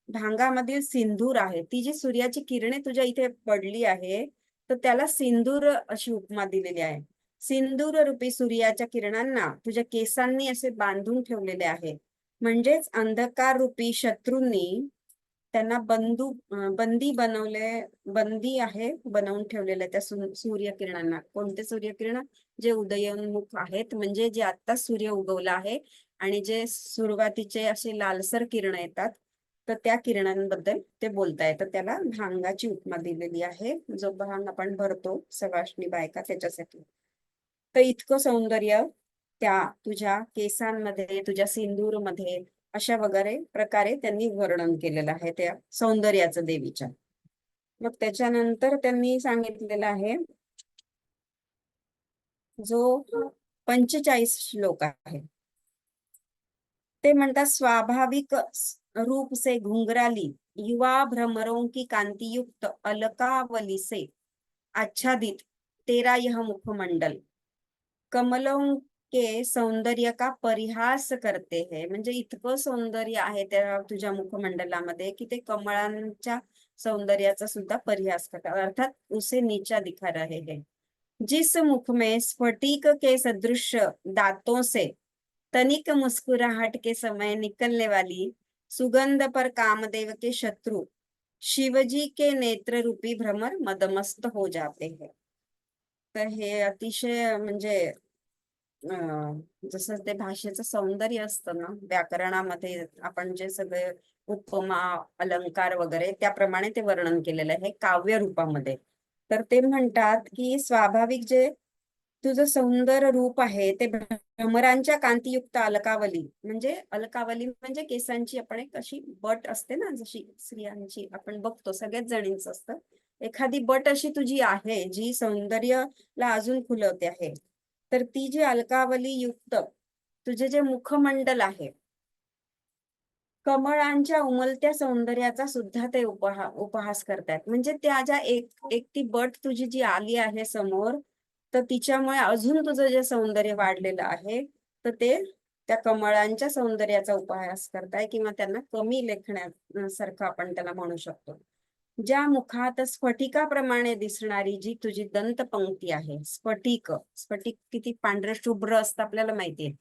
भांगामधील सिंदूर आहे, ती जी सूर्याची किरणे तुझ्या इथे पडली आहे, तर त्याला सिंदूर अशी उपमा दिलेली आहे. सिंदूर रूपी सूर्याच्या किरणांना तुझ्या केसांनी असे बांधून ठेवलेले आहे. म्हणजेच अंधकार रूपी शत्रूंनी त्यांना बंदी बंदी आहे बनवून ठेवलेलं आहे त्या सूर्यकिरणांना. कोणते सूर्यकिरण? जे उदयोन्मुख आहेत, म्हणजे जे आता सूर्य उगवला आहे आणि जे सुरुवातीचे असे लालसर किरण येतात, तर त्या किरणांबद्दल ते बोलताय. तर त्याला भांगाची उपमा दिलेली आहे, जो भांग आपण भरतो सवाष्णी बायका त्याच्यासाठी. तर इतकं सौंदर्य त्या तुझ्या केसांमध्ये, तुझ्या सिंदूरमध्ये, अशा वगैरे प्रकारे त्यांनी वर्णन केलेलं आहे त्या सौंदर्याचं देवीच्या. मग त्याच्यानंतर त्यांनी सांगितलेलं आहे, जो 45 श्लोक आहे, ते म्हणतात, स्वाभाविक रूप से घुंघराली युवा भ्रमरों की कांतियुक्त अलकावली से आच्छादित तेरा यह मुखमंडल कमलों के सौंदर्य का परिहास करते हैं. म्हणजे इतकं सौंदर्य आहे त्या तुझ्या मुखमंडलामध्ये की ते कमळांच्या सौंदर्याचा सुद्धा परिहास करतात, अर्थात उसे नीचा दिखा रहे हैं. जिस मुख में स्फटिक के सदृश दांतों से तनिक मुस्कुराहट के समय निकलने वाली सुगंध पर कामदेव के शत्रु शिवजी के नेत्र रूपी भ्रमर मदमस्त हो जाते हैं. तर हे अतिशय म्हणजे जसं ते भाषेचं सौंदर्य असतं ना, व्याकरणामध्ये आपण जे सगळे उपमा, अलंकार वगैरे त्याप्रमाणे ते वर्णन केलेलं आहे काव्य रूपामध्ये. तर ते म्हणतात की स्वाभाविक जे तुझं सौंदर्य रूप आहे ते भ्रमरांच्या कांतियुक्त अलकावली, म्हणजे अलकावली म्हणजे केसांची आपण एक अशी बट असते ना, जशी स्त्रियांची आपण बघतो, सगळ्याच जणींच असतं, एखादी बट अशी तुझी आहे जी सौंदर्यला अजून खुलवते आहे. तर ती जी अलकावली युक्त तुझे जे मुखमंडल आहे, कमळांच्या उमलत्या सौंदर्याचा सुद्धा ते उपहास करतात. म्हणजे त्या ज्या एक ती बट तुझी जी आली आहे समोर, तर तिच्यामुळे अजून तुझं जे सौंदर्य वाढलेलं आहे, तर ते त्या कमळांच्या सौंदर्याचा उपहास करताय, किंवा त्यांना कमी लेखण्यासारखं आपण त्याला म्हणू शकतो. ज्या मुखात स्फटिकाप्रमाणे दिसणारी जी तुझी दंतपंक्ती आहे, स्फटिक स्फटिक किती पांढरे शुभ्र असतं आपल्याला माहितीये,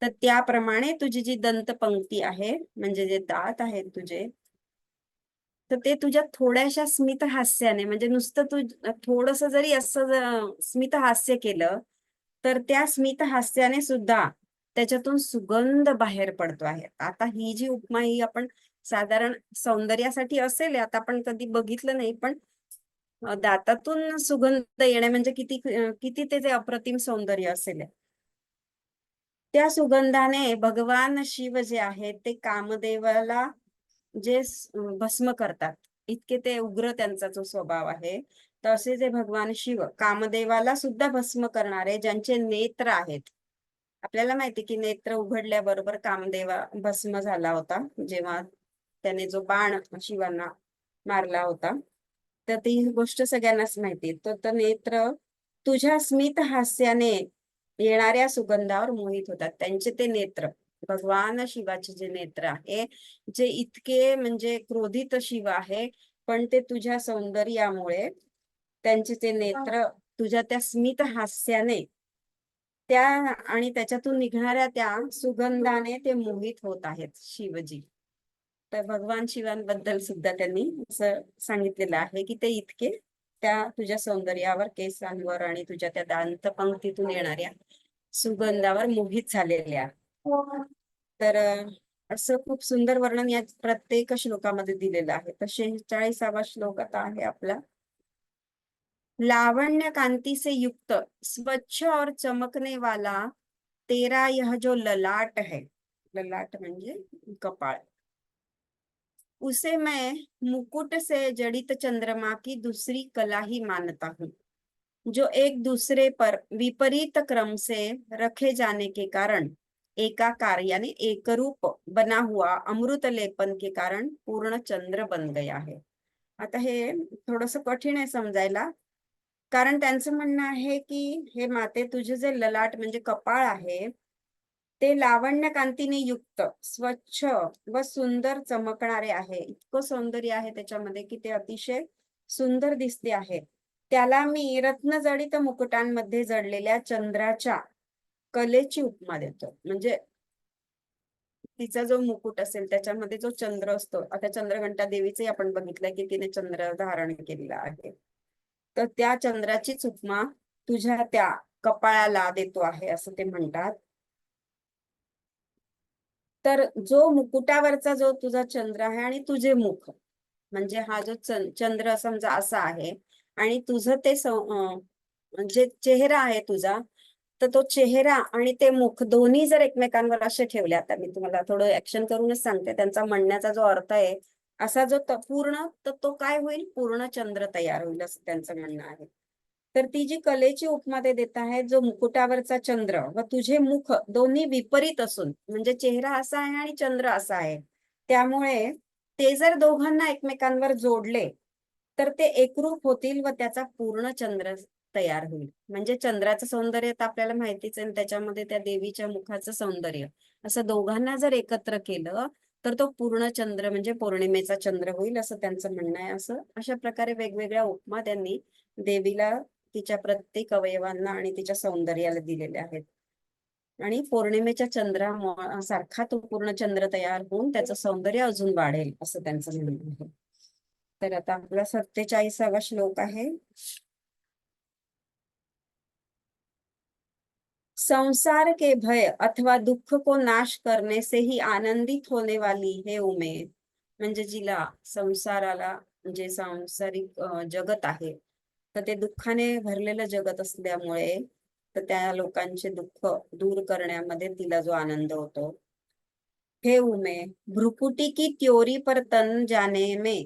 तर त्याप्रमाणे तुझी जी दंतपंक्ती आहे, म्हणजे जे दात आहेत तुझे, तर ते तुझ्या थोड्याशा स्मित हास्याने, म्हणजे नुसतं तू थोडस जरी असं स्मित हास्य केलं, तर त्या स्मित हास्याने सुद्धा त्याच्यातून सुगंध बाहेर पडतो आहे. आता ही जी उपमा ही आपण साधारण सौंदर्यासाठी असेल, आता आपण कधी बघितलं नाही, पण दातातून सुगंध येणे म्हणजे किती किती त्याचे अप्रतिम सौंदर्य असेल. त्या सुगंधाने भगवान शिव जे आहेत ते कामदेवाला जे भस्म करतात, इतके ते उग्र त्यांचा जो स्वभाव आहे. तसे जे भगवान शिव कामदेवाला सुद्धा भस्म करणारे, ज्यांचे नेत्र आहेत, आपल्याला माहिती की नेत्र उघडल्याबरोबर कामदेवा भस्म झाला होता, जेव्हा त्याने जो बाण शिवांना मारला होता. तर ती गोष्ट सगळ्यांनाच माहिती. तर नेत्र तुझ्या स्मित हास्याने येणाऱ्या सुगंधावर मोहित होतात. त्यांचे ते नेत्र, भगवान शिवाचे जे नेत्र आहे, जे इतके म्हणजे क्रोधित शिव आहे, पण ते तुझ्या सौंदर्यामुळे त्यांचे ते नेत्र तुझ्या त्या स्मित हास्याने त्या आणि त्याच्यातून निघणाऱ्या त्या सुगंधाने ते मोहित होत आहेत शिवजी. तर भगवान शिवांबद्दल सुद्धा त्यांनी असं सांगितलेलं आहे की ते इतके त्या तुझ्या सौंदर्यावर, केसांवर आणि तुझ्या त्या दांतपंक्तीतून येणाऱ्या सुगंधावर मोहित झालेले आहे. तर असं खूप सुंदर वर्णन या प्रत्येक श्लोकामध्ये दिलेलं आहे. तर 46वा श्लोक आता आहे आपला, लावण्य कांति से युक्त स्वच्छ और चमकने वाला तेरा यह जो ललाट है, ललाट म्हणजे कपाळ, उसे मैं मुकुट से जड़ित चंद्रमा की दूसरी कला ही मानता हूँ, जो एक दूसरे पर विपरीत क्रम से रखे जाने के कारण एकाकार यानी एकरूप बना हुआ अमृत लेपन के कारण पूर्ण चंद्र बन गया है. आता हे थोडस कठीण आहे समजायला, कारण त्यांचं म्हणणं आहे की हे माते, तुझे जे ललाट म्हणजे कपाळ आहे, ते लावण्य कांतीने युक्त, स्वच्छ व सुंदर चमकणारे आहे. इतकं सौंदर्य आहे त्याच्यामध्ये की ते अतिशय सुंदर दिसते आहे. त्याला मी रत्नजडित मुकुटांमध्ये जडलेल्या चंद्राच्या कलेची उपमा देतो. म्हणजे तिचा जो मुकुट असेल त्याच्यामध्ये जो चंद्र असतो, आता चंद्रघंटा देवीचे आपण बघितलंय की तिने चंद्र धारण केलेला आहे, तर त्या चंद्राचीच उपमा तुझ्या त्या कपाळाला देतो आहे असं ते म्हणतात. तर जो मुकुटावरचा जो तुझा चंद्र आहे आणि तुझे मुख, म्हणजे हा जो चंद्र समजा असा आहे आणि तुझं ते जे चेहरा आहे तुझा, तर तो चेहरा आणि ते मुख दोन्ही जर एकमेकांवर असे ठेवले, आता मी तुम्हाला थोडं ऍक्शन करूनच सांगते त्यांचा म्हणण्याचा जो अर्थ आहे, असा जो पूर्ण, तर तो काय होईल, पूर्ण चंद्र तयार होईल असं त्यांचं म्हणणं आहे. तर ती जी कलेची उपमा ते देत आहे, जो मुकुटावरचा चंद्र व तुझे मुख दोन्ही विपरीत असून, म्हणजे चेहरा असा आहे आणि चंद्र असा आहे, त्यामुळे ते जर दोघांना एकमेकांवर जोडले तर ते एकरूप होतील व त्याचा पूर्ण चंद्र तयार होईल. म्हणजे चंद्राचं सौंदर्य तर आपल्याला माहितीच आहे आणि त्याच्यामध्ये त्या देवीच्या मुखाचं सौंदर्य, असं दोघांना जर एकत्र केलं तर तो पूर्ण चंद्र म्हणजे पौर्णिमेचा चंद्र होईल असं त्यांचं म्हणणं आहे. असं अशा प्रकारे वेगवेगळ्या उपमा त्यांनी देवीला, तिच्या प्रत्येक अवयवांना आणि तिच्या सौंदर्याला दिलेल्या आहेत. आणि पौर्णिमेच्या सारखा तो पूर्ण चंद्र तयार होऊन त्याचं सौंदर्य अजून वाढेल असं त्यांचं म्हणणं आहे. तर आता आपला 47वा श्लोक आहे. संसार के भय अथवा दुख को नाश करने से ही आनंदित होने वाली हे उमेद. म्हणजे जिला संसाराला, म्हणजे सांसारिक जगत आहे, तर ते दुःखाने भरलेलं जगत असल्यामुळे तर त्या लोकांचे दुःख दूर करण्यामध्ये तिला जो आनंद होतो. हे उमे, भ्रुकुटी की त्योरी पर तन जाने में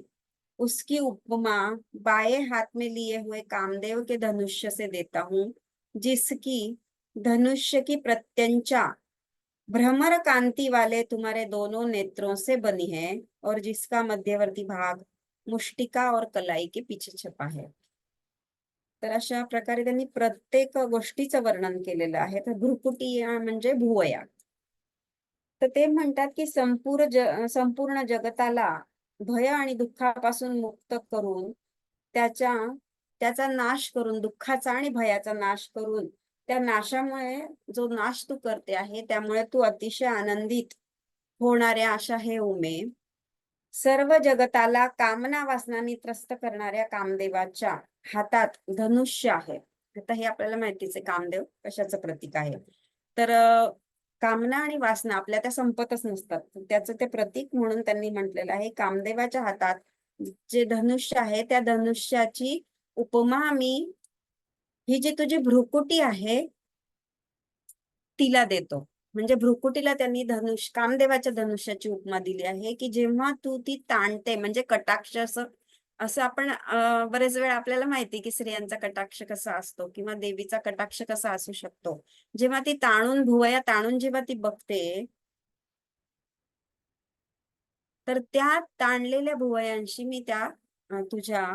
उसकी उपमा बाएं हाथ में लिए हुए कामदेव के धनुष्य से देता हूँ, जिसकी धनुष्य की प्रत्यंचा भ्रमर कांति वाले तुम्हारे दोनों नेत्रों से बनी है और जिसका मध्यवर्ती भाग मुष्टिका और कलाई के पीछे छपा है. तर अशा प्रकारे त्यांनी प्रत्येक गोष्टीचं वर्णन केलेलं आहे. तर भ्रुकुटी म्हणजे भुवया. तर ते म्हणतात की संपूर्ण जगताला भय आणि दुःखापासून मुक्त करून त्याच्या त्याचा नाश करून, दुःखाचा आणि भयाचा नाश करून, त्या नाशामुळे जो नाश तू करते आहे त्यामुळे तू अतिशय आनंदित होणाऱ्या अशा हे उमे, सर्व जगताला कामना वासनांनी त्रस्त करणाऱ्या कामदेवाच्या हातात धनुष्य आहे. आता हे आपल्याला माहितीच आहे कामदेव कशाचं प्रतीक आहे. तर कामना आणि वासना आपल्या त्या संपतच नसतात, त्याचं ते प्रतीक म्हणून त्यांनी म्हटलेलं आहे. कामदेवाच्या हातात जे धनुष्य आहे त्या धनुष्याची उपमा मी ही जी तुझी भ्रुकुटी आहे तिला देतो. म्हणजे भ्रुकुटीला त्यांनी कामदेवाच्या धनुष्याची उपमा दिली आहे की जेव्हा तू ती ताणते, म्हणजे कटाक्ष, असं असं आपण बरेच वेळा आपल्याला माहिती की स्त्रियांचा कटाक्ष कसा असतो किंवा देवीचा कटाक्ष कसा असू शकतो. जेव्हा ती ताणून, भुवया ताणून जेव्हा ती बघते, तर त्या ताणलेल्या भुवयांशी मी त्या तुझ्या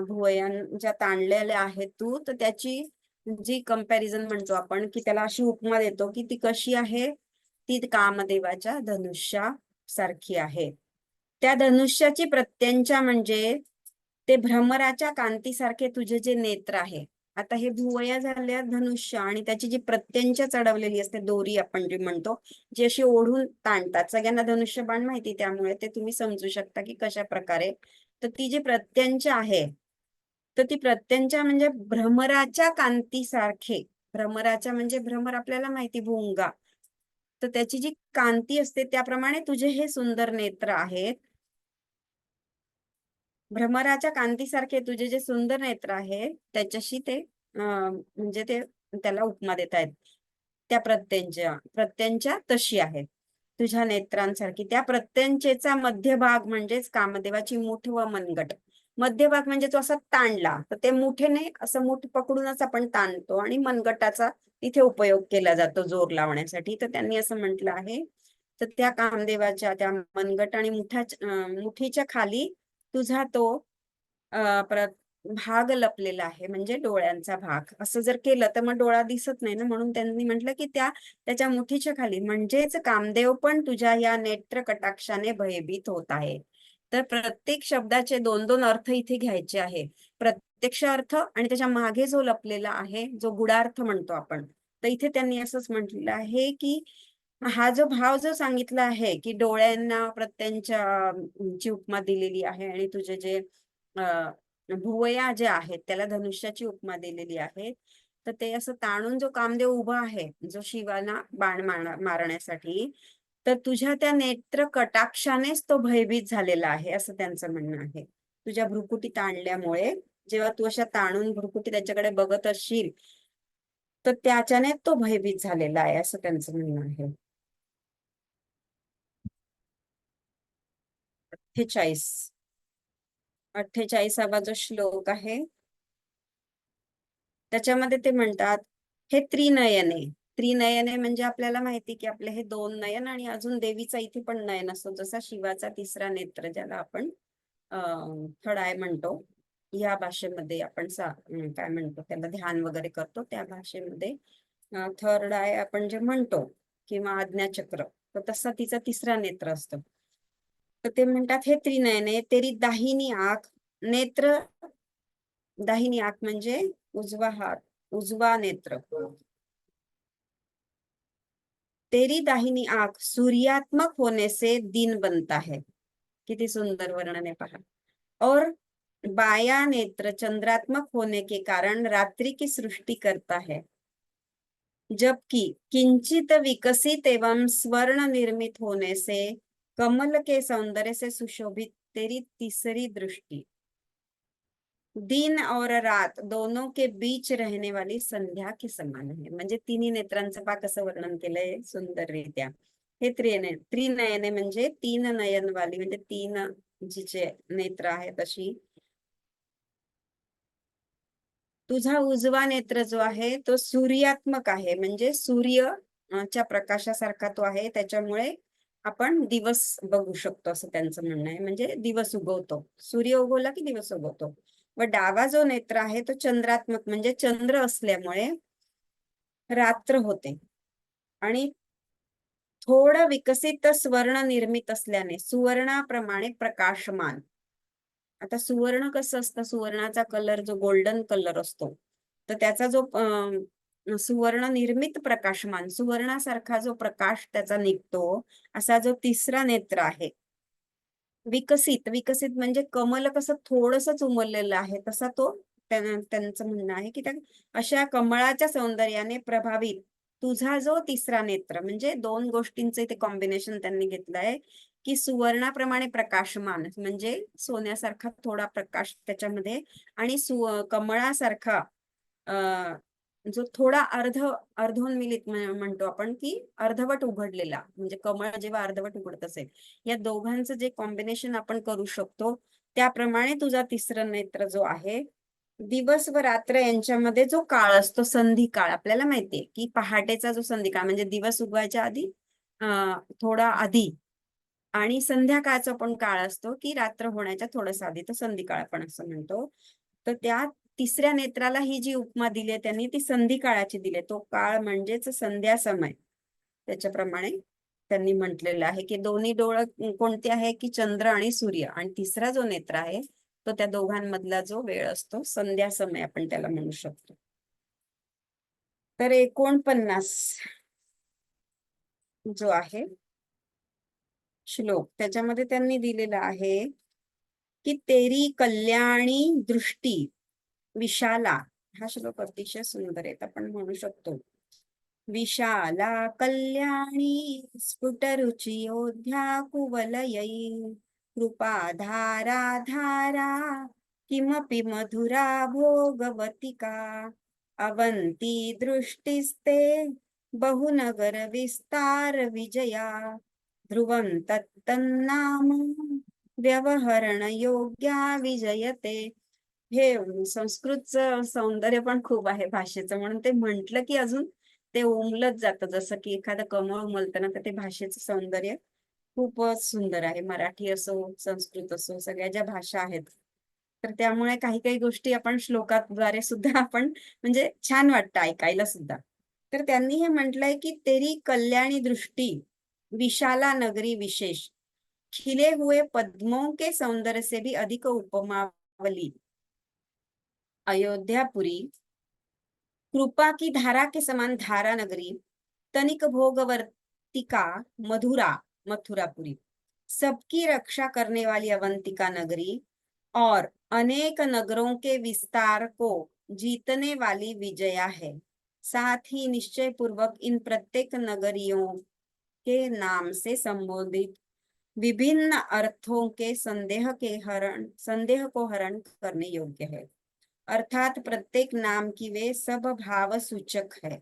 भुवयां ज्या ताणलेल्या आहेत तू, तर त्याची जी कंपॅरिझन म्हणतो आपण की त्याला अशी उपमा देतो की ती कशी आहे, ती कामदेवाच्या धनुष्या सारखी आहे. त्या धनुष्याची प्रत्यंचा म्हणजे ते भ्रमराच्या कांतीसारखे तुझे जे नेत्र आहे. आता हे भुवया झाल्या धनुष्य आणि त्याची जी प्रत्यंचा चढवलेली असते, दोरी आपण जी म्हणतो, जी अशी ओढून ताणतात. सगळ्यांना धनुष्यबाण माहिती, त्यामुळे ते तुम्ही समजू शकता की कशा प्रकारे. तर ती जी प्रत्यंचा आहे, तर ती प्रत्यंचा म्हणजे भ्रमराच्या कांतीसारखे, भ्रमराच्या म्हणजे भ्रमर आपल्याला माहिती, भुंगा, तर त्याची जी कांती असते त्याप्रमाणे तुझे हे सुंदर नेत्र आहेत. भ्रमराच्या कांतीसारखे तुझे जे सुंदर नेत्र आहेत त्याच्याशी ते म्हणजे ते त्याला उपमा देत आहेत. त्या प्रत्यंचा तशी आहे तुझ्या नेत्रांसारखी. त्या प्रत्यंचेचा मध्यभाग म्हणजेच कामदेवाची मुठ व मनगट. मध्यभाग म्हणजे तो असा ताणला, तर ते मुठेने असं मुठ पकडूनच आपण ताणतो आणि मनगटाचा तिथे उपयोग केला जातो जोर लावण्यासाठी. तर त्यांनी असं म्हटलं आहे. तर त्या कामदेवाच्या त्या मनगट आणि मुठीच्या खाली तुझा तो भाग लपलेला आहे, म्हणजे डोळ्यांचा भाग. असं जर केलं तर मग डोळा दिसत नाही ना, म्हणून त्यांनी म्हटलं की त्याच्या मुठीच्या खाली, म्हणजेच कामदेव पण तुझ्या या नेत्र कटाक्षाने भयभीत होत आहे. तर प्रत्येक शब्दाचे दोन दोन अर्थ इथे घ्यायचे आहे. प्रत्यक्ष अर्थ आणि त्याच्या मागे जो लपलेला आहे, जो गुडार्थ म्हणतो आपण. तर इथे त्यांनी असंच म्हटलेलं आहे की हा जो भाव जो सांगितला आहे की डोळ्यांना प्रत्ययांच्या ची उपमा दिलेली आहे, आणि तुझे जे भुवया जे आहेत त्याला धनुष्याची उपमा दिलेली आहे. तर ते असं ताणून जो कामदेव उभा आहे, जो शिवाला बाण मारण्यासाठी, तर तुझ्या त्या नेत्र कटाक्षानेच तो भयभीत झालेला आहे, असं त्यांचं म्हणणं आहे. तुझ्या भ्रुकुटी ताणल्यामुळे, जेव्हा तू अशा ताणून भ्रुकुटी त्याच्याकडे बघत असशील, तर त्याच्याने तो भयभीत झालेला आहे, असं त्यांचं म्हणणं आहे. 48वा जो श्लोक आहे त्याच्यामध्ये ते म्हणतात, हे त्रिनयने. त्रिनयने म्हणजे आपल्याला माहिती की आपले हे दोन नयन, आणि अजून देवीचा इथे पण नयन असतो, जसा शिवाचा तिसरा नेत्र ज्याला आपण थर्ड आय म्हणतो. या भाषेमध्ये आपण काय म्हणतो त्याला, ध्यान वगैरे करतो त्या भाषेमध्ये थर्ड आय आपण जे म्हणतो, किंवा आज्ञाचक्र, तर तसा तिचा तिसरा नेत्र असतो. तर ते म्हणतात, हे त्रिनयने तेरी दाहिनी आंख नेत्र. दाहिनी आंख म्हणजे उजवा हात, उजवा नेत्र. तेरी दाहिनी आंख सूर्यात्मक होने से दिन बनता है. किती सुंदर वर्णन आहे पहा. और बाया नेत्र चंद्रात्मक होने के कारण रात्रि की सृष्टि करता है. जबकि किंचित विकसित एवं स्वर्ण निर्मित होने से कमल के सौंदर्य से सुशोभित तेरी तीसरी दृष्टि दिन और रात दोनों के बीच रहने वाली संध्या के समान आहे. म्हणजे तिन्ही नेत्रांचं पहा कसं वर्णन केलंय सुंदररित्या. हे त्रिनयने म्हणजे तीन नयन वाली, म्हणजे तीन जिचे नेत्र आहेत अशी. तुझा उजवा नेत्र जो आहे तो सूर्यात्मक आहे, म्हणजे सूर्यच्या प्रकाशासारखा तो आहे, त्याच्यामुळे आपण दिवस बघू शकतो, असं त्यांचं म्हणणं आहे. म्हणजे दिवस उगवतो, सूर्य उगवला की दिवस उगवतो. व डावा जो नेत्र आहे तो चंद्रात्मक, म्हणजे चंद्र असल्यामुळे रात्र होते, आणि थोडं विकसित स्वर्ण निर्मित असल्याने सुवर्णाप्रमाणे प्रकाशमान. आता सुवर्ण कसं असतं, सुवर्णाचा कलर जो गोल्डन कलर असतो, तर त्याचा जो सुवर्ण निर्मित प्रकाशमान, सुवर्णासारखा जो प्रकाश त्याचा निघतो, असा जो तिसरा नेत्र आहे. विकसित, विकसित म्हणजे कमल कसं थोडंसंच उमललेलं आहे, तसा तो त्यांचं म्हणणं आहे की त्या अशा कमळाच्या सौंदर्याने प्रभावित तुझा जो तिसरा नेत्र, म्हणजे दोन गोष्टींचं इथे कॉम्बिनेशन त्यांनी घेतलंय की सुवर्णाप्रमाणे प्रकाशमान, म्हणजे सोन्यासारखा थोडा प्रकाश त्याच्यामध्ये, आणि कमळासारखा जो थोडा अर्धोन्मिलित म्हणतो आपण की अर्धवट उघडलेला, म्हणजे कमळ जेव्हा अर्धवट उघडत असेल, या दोघांचं जे कॉम्बिनेशन आपण करू शकतो, त्याप्रमाणे तुझा तिसरा नेत्र जो आहे, दिवस व रात्र यांच्यामध्ये जो काळ असतो, संधी काळ, आपल्याला माहितीये की पहाटेचा जो संधी काळ म्हणजे दिवस उगवायच्या आधी थोडा आधी, आणि संध्याकाळचा पण काळ असतो की रात्र होण्याच्या थोडस आधी, तर संधी काळ आपण असं म्हणतो. तर त्या तिसऱ्या नेत्राला ही जी उपमा दिली आहे त्यांनी, ती संधी काळाची दिली. तो काळ म्हणजेच संध्या समय, त्याच्याप्रमाणे त्यांनी म्हटलेलं आहे की दोन्ही डोळं कोणते आहे की चंद्र आणि सूर्य, आणि तिसरा जो नेत्र आहे तो त्या दोघांमधला जो वेळ असतो, संध्या समय आपण त्याला म्हणू शकतो. तर 49 जो आहे श्लोक, त्याच्यामध्ये त्यांनी दिलेला आहे की तेरी कल्याणी दृष्टी विशाला. हा श्लोक अतिशय सुंदर आहे, आपण म्हणू शकतो. विशाला कल्याणी स्फुटरुचियोध्या कुवलयै कृपा धारा धारा किमपि मधुरा भोगवतिका अवंती दृष्टिस्ते बहुनगर विस्तार विजया ध्रुवं तत्तन्नाम व्यवहरण योग्या विजयते. हे संस्कृतचं सौंदर्य पण खूप आहे भाषेचं, म्हणून ते म्हंटल की अजून ते उमलत जातं, जसं की एखादं कमळ उमलतं ना, तर ते भाषेचं सौंदर्य खूपच सुंदर आहे. मराठी असो, संस्कृत असो, सगळ्या ज्या भाषा आहेत तर त्यामुळे काही काही गोष्टी आपण श्लोकाद्वारे सुद्धा आपण म्हणजे छान वाटतं ऐकायला सुद्धा. तर त्यांनी हे म्हटलंय की तेरी कल्याणी दृष्टी विशाला नगरी विशेष, खिले हुए पद्मों के सौंदर्य से भी अधिक उपमावली अयोध्यापुरी, कृपा की धारा के समान धारा नगरी, तनिक भोगवर्तिका मधुरा मथुरापुरी, सबकी रक्षा करने वाली अवंतिका नगरी और अनेक नगरों के विस्तार को जीतने वाली विजया है। साथ ही निश्चय पूर्वक इन प्रत्येक नगरियों के नाम से संबोधित विभिन्न अर्थों के संदेह को हरण करने योग्य है। अर्थात प्रत्येक नाम की वे सब भाव सूचक है।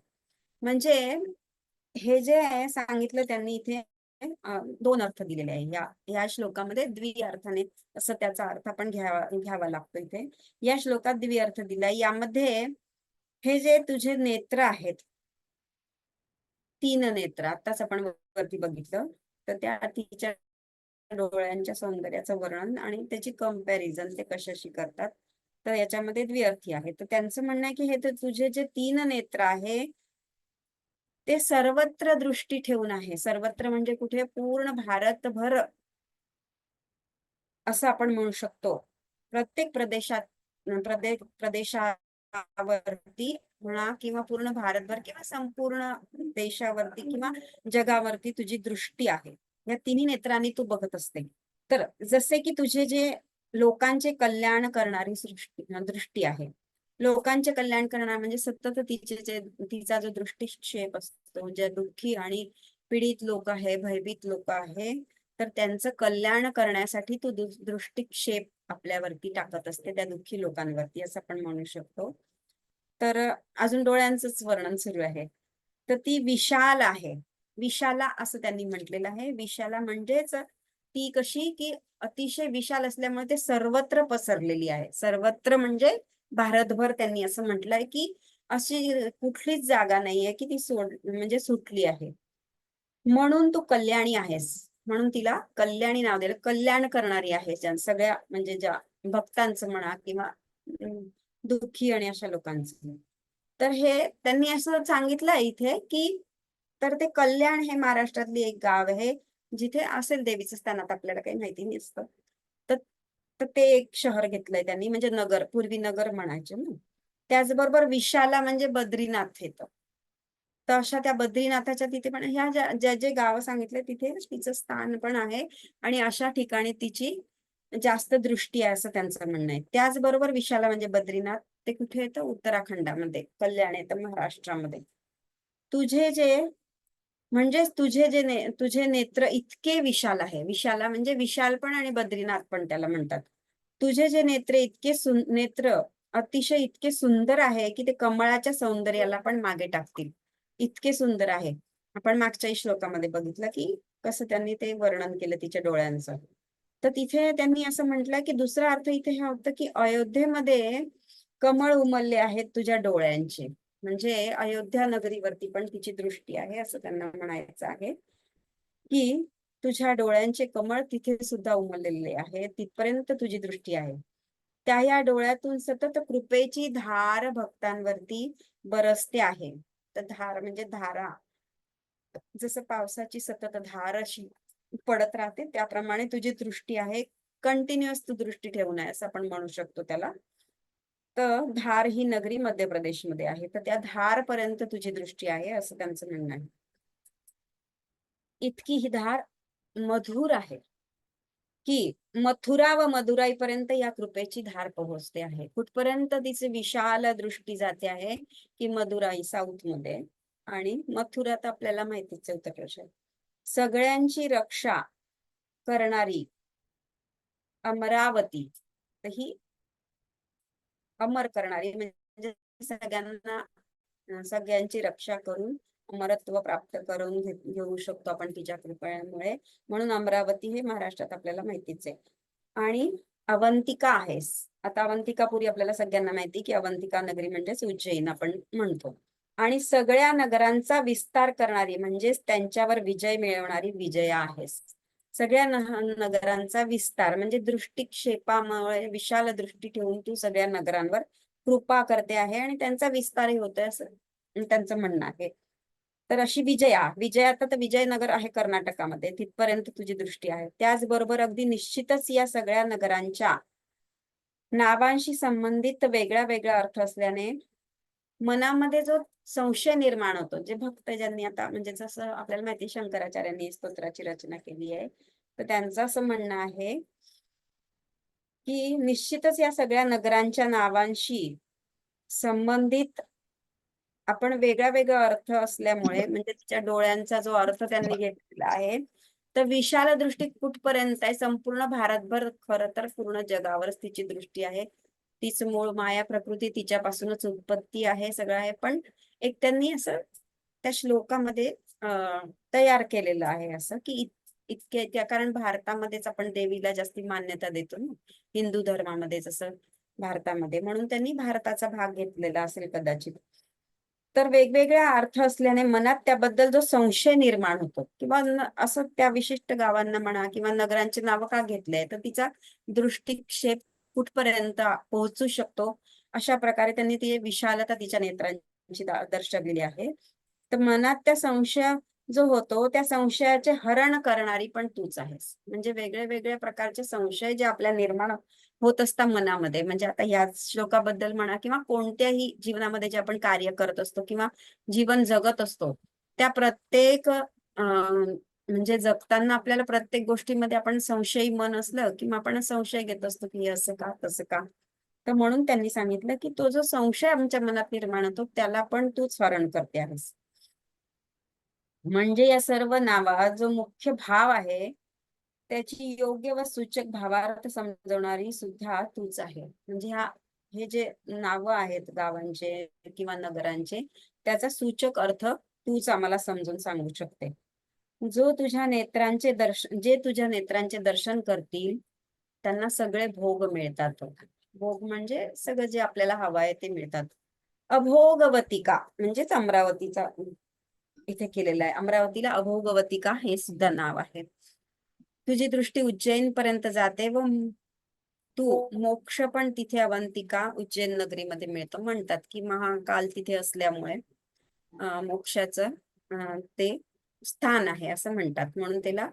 म्हणजे हे जे आहे सांगितलं त्यांनी इथे दोन अर्थ दिलेले आहे या श्लोकामध्ये द्विअर्थाने, असं त्याचा अर्थ आपण घ्यावा लागतो इथे. या श्लोकात द्विअर्थ दिलाय. यामध्ये हे जे तुझे नेत्र आहेत, 3 नेत्र आताच आपण वरती बघितलं, तर त्या तिच्या डोळ्यांच्या सौंदर्याचं वर्णन आणि त्याची कंपॅरिझन ते कशाशी करतात, तर याच्यामध्ये द्विअर्थी आहे. तर त्यांचं म्हणणं आहे की हे तर तुझे जे 3 नेत्र आहे ते सर्वत्र दृष्टी ठेवून आहे. सर्वत्र म्हणजे कुठे, पूर्ण भारतभर असं आपण म्हणू शकतो. प्रत्येक प्रदेशावरती म्हणा किंवा पूर्ण भारतभर किंवा संपूर्ण देशावरती किंवा जगावरती तुझी दृष्टी आहे. या तिन्ही नेत्रांनी तू बघत असते. तर जसे की तुझे जे लोकांचे कल्याण करणारी दृष्टी आहे, लोकांचे कल्याण करणार म्हणजे सतत तिचा जो दृष्टिक्षेप असतो, जे दुःखी आणि पीडित लोक आहे, भयभीत लोक आहे, तर त्यांचं कल्याण करण्यासाठी तू दृष्टिक्षेप आपल्यावरती टाकत असते, त्या दुःखी लोकांवरती, असं आपण म्हणू शकतो. तर अजून डोळ्यांचंच वर्णन सुरू आहे. तर ती विशाल आहे. विशाला असं त्यांनी म्हटलेलं आहे. विशाला म्हणजेच ती कशी की अतिशय विशाल असल्यामुळे ते सर्वत्र पसरलेली आहे. सर्वत्र म्हणजे भारतभर त्यांनी असं म्हटलंय की अशी कुठलीच जागा नाहीये की ती म्हणजे सुटली आहे. म्हणून तू कल्याणी आहेस, म्हणून तिला कल्याणी नाव दिलं. कल्याण करणारी आहे सगळ्या म्हणजे ज्या भक्तांचं म्हणा किंवा दुःखी आणि अशा लोकांचं. तर हे त्यांनी असं सांगितलं इथे की तर ते कल्याण हे महाराष्ट्रातली एक गाव आहे, जिथे असेल देवीचं स्थान, आता आपल्याला काही माहिती नसतं. तर तर ते एक शहर घेतलंय त्यांनी, म्हणजे नगर, पूर्वी नगर म्हणायचे ना. त्याचबरोबर विशाला म्हणजे बद्रीनाथ येतं. तर अशा त्या बद्रीनाथाच्या तिथे पण ह्या ज्या जे गावं सांगितले तिथे तिचं स्थान पण आहे आणि अशा ठिकाणी तिची जास्त दृष्टी आहे, असं त्यांचं म्हणणं आहे. त्याचबरोबर विशाला म्हणजे बद्रीनाथ, ते कुठे येतं? उत्तराखंडामध्ये, कल्याण येतं महाराष्ट्रामध्ये. तुझे जे म्हणजे तुझे नेत्र इतके विशाल आहे. विशाला म्हणजे विशाल पण आणि बद्रीनाथ पण त्याला म्हणतात. तुझे जे नेत्र नेत्र अतिशय इतके सुंदर आहे की ते कमळाच्या सौंदर्याला पण मागे टाकतील, इतके सुंदर आहे. आपण मागच्याही श्लोकामध्ये बघितलं की कसं त्यांनी ते वर्णन केलं तिच्या डोळ्यांचं. तर तिथे त्यांनी असं म्हटलं की दुसरा अर्थ इथे हा होता की अयोध्येमध्ये कमळ उमलले आहेत तुझ्या डोळ्यांचे, म्हणजे अयोध्या नगरीवरती पण तिची दृष्टी आहे, असं त्यांना म्हणायचं आहे की तुझ्या डोळ्यांचे कमळ तिथे सुद्धा उमललेले आहे, तिथपर्यंत तुझी दृष्टी आहे. त्या या डोळ्यातून सतत कृपेची धार भक्तांवरती बरसते आहे. तर धार म्हणजे धारा, जसं पावसाची सतत धार अशी पडत राहते, त्याप्रमाणे तुझी दृष्टी आहे. कंटिन्युअस तू दृष्टी ठेवून आहे, असं आपण म्हणू शकतो त्याला. तर धार ही नगरी मध्य प्रदेशमध्ये आहे, तर त्या धार पर्यंत तुझी दृष्टी आहे, असं त्यांचं म्हणणं आहे. इतकी ही धार मधुर आहे की मथुरा व मदुराई पर्यंत या कृपेची धार पोहोचते आहे. कुठपर्यंत तिची विशाल दृष्टी जाते आहे की मदुराई साऊथ मध्ये, आणि मथुरा तर आपल्याला माहितीच आहे, उत्तर प्रदेश. सगळ्यांची रक्षा करणारी अमरावती, तर ही अमर करणारी म्हणजे सगळ्यांची रक्षा करून अमरत्व प्राप्त करून घेऊ शकतो आपण तिच्या कृपेमुळे, म्हणून अमरावती हे महाराष्ट्रात आपल्याला माहितीच आहे. आणि अवंतिका आहेस. आता अवंतिकापुरी आपल्याला सगळ्यांना माहिती की अवंतिका नगरी म्हणजेच उज्जैन आपण म्हणतो. आणि सगळ्या नगरांचा विस्तार करणारी म्हणजेच त्यांच्यावर विजय मिळवणारी विजया आहेस. सगळ्या नगरांचा विस्तार म्हणजे दृष्टिक्षेपामुळे विशाल दृष्टी ठेवून तू सगळ्या नगरांवर कृपा करते आहे आणि त्यांचा विस्तारही होतोय असं त्यांचं म्हणणं आहे. तर अशी विजयात तर विजयनगर आहे कर्नाटकामध्ये, तिथपर्यंत तुझी दृष्टी आहे. त्याचबरोबर अगदी निश्चितच या सगळ्या नगरांच्या नावांशी संबंधित वेगळा वेगळा अर्थ असल्याने मनामध्ये जो संशय निर्माण होतो, जे भक्त ज्यांनी आता म्हणजे जसं आपल्याला माहिती शंकराचार्यांनी स्तोत्राची रचना केली आहे, तर त्यांचं असं म्हणणं आहे की निश्चितच या सगळ्या नगरांच्या नावांशी संबंधित आपण वेगळा वेगळा अर्थ असल्यामुळे म्हणजे तिच्या डोळ्यांचा जो अर्थ त्यांनी घेतलेला आहे, तर विशाल दृष्टी कुठपर्यंत आहे, संपूर्ण भारतभर, खरं तर पूर्ण जगावरच तिची दृष्टी आहे. तीच मूळ माया प्रकृती, तिच्यापासूनच उत्पत्ती आहे, सगळं आहे. पण एक त्यांनी असं त्या श्लोकामध्ये तयार केलेलं आहे असं की इतके त्या, कारण भारतामध्येच आपण देवीला जास्ती मान्यता देतो ना, हिंदू धर्मामध्ये जसं भारतामध्ये, म्हणून त्यांनी भारताचा भाग घेतलेला असेल कदाचित. तर वेगवेगळ्या अर्थ असल्याने मनात त्याबद्दल जो संशय निर्माण होतो किंवा असं त्या विशिष्ट गावांना म्हणा किंवा नगरांची नावं का घेतले, तर तिचा दृष्टिक्षेप कुठपर्यंत पोहोचू शकतो, अशा प्रकारे त्यांनी ती विशालता तिच्या नेत्रांची दर्शवलेली आहे. तर मनात त्या संशय जो होतो, त्या संशयाचे हरण करणारी पण तूच आहेस. म्हणजे वेगळे वेगळ्या प्रकारचे संशय जे आपल्या निर्माण होत असतात मनामध्ये, म्हणजे आता या श्लोकाबद्दल म्हणा किंवा कोणत्याही जीवनामध्ये जे आपण कार्य करत असतो किंवा जीवन जगत असतो, त्या प्रत्येक म्हणजे जगताना आपल्याला प्रत्येक गोष्टीमध्ये आपण संशयी मन असलं किंवा आपण संशय घेत असतो की असं का तसं का. तर म्हणून त्यांनी सांगितलं की तो जो संशय आमच्या मनात निर्माण होतो त्याला पण तूच हरण करते आहेस. म्हणजे या सर्व नावात जो मुख्य भाव आहे त्याची योग्य व सूचक भावार्थ समजवणारी सुद्धा तूच आहे. म्हणजे हे जे नाव आहेत गावांचे किंवा नगरांचे, त्याचा सूचक अर्थ तूच आम्हाला समजून सांगू शकते. जे तुझ्या नेत्रांचे दर्शन करतील त्यांना सगळे भोग मिळतात. भोग म्हणजे सगळं जे आपल्याला हवं आहे ते मिळतात. अभोगवतिका म्हणजेच अमरावतीचा इथे केलेला आहे. अमरावतीला अभोगवतिका हे सुद्धा नाव आहे. तुझी दृष्टी उज्जैन पर्यंत जाते व तू मोक्ष पण तिथे अवंतिका उज्जैन नगरीमध्ये मिळतो. म्हणतात की महाकाल तिथे असल्यामुळे मोक्षाचं ते स्थान आहे असं म्हणतात, म्हणून त्याला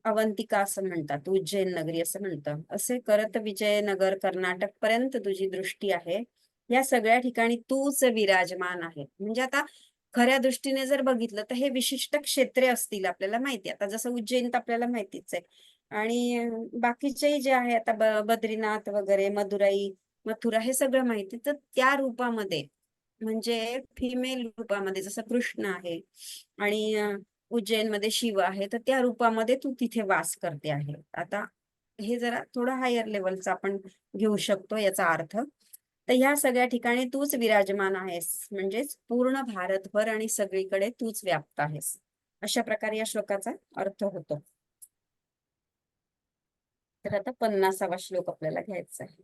अवंतिका असं म्हणतात, उज्जैन नगरी असं म्हणतात. असे करत विजयनगर कर्नाटक पर्यंत तुझी दृष्टी आहे. या सगळ्या ठिकाणी तूच विराजमान आहे. म्हणजे आता खऱ्या दृष्टीने जर बघितलं तर हे विशिष्ट क्षेत्रे असतील आपल्याला माहिती. आता जसं उज्जैन तर आपल्याला माहितीच आहे, आणि बाकीचे जे आहे आता बद्रीनाथ वगैरे, मदुराई, मथुरा, हे सगळं माहिती. तर त्या रूपामध्ये म्हणजे फिमेल रूपामध्ये जसं कृष्ण आहे आणि उज्जैनमध्ये शिव आहे, तर त्या रूपामध्ये तू तिथे वास करते आहे. आता हे जरा थोडं हायर लेवलचं आपण घेऊ शकतो याचा अर्थ. तर ह्या सगळ्या ठिकाणी तूच विराजमान आहेस, म्हणजेच पूर्ण भारतभर आणि सगळीकडे तूच व्याप्त आहेस, अशा प्रकारे या श्लोकाचा अर्थ होतो. तर आता 50वा श्लोक आपल्याला घ्यायचा आहे.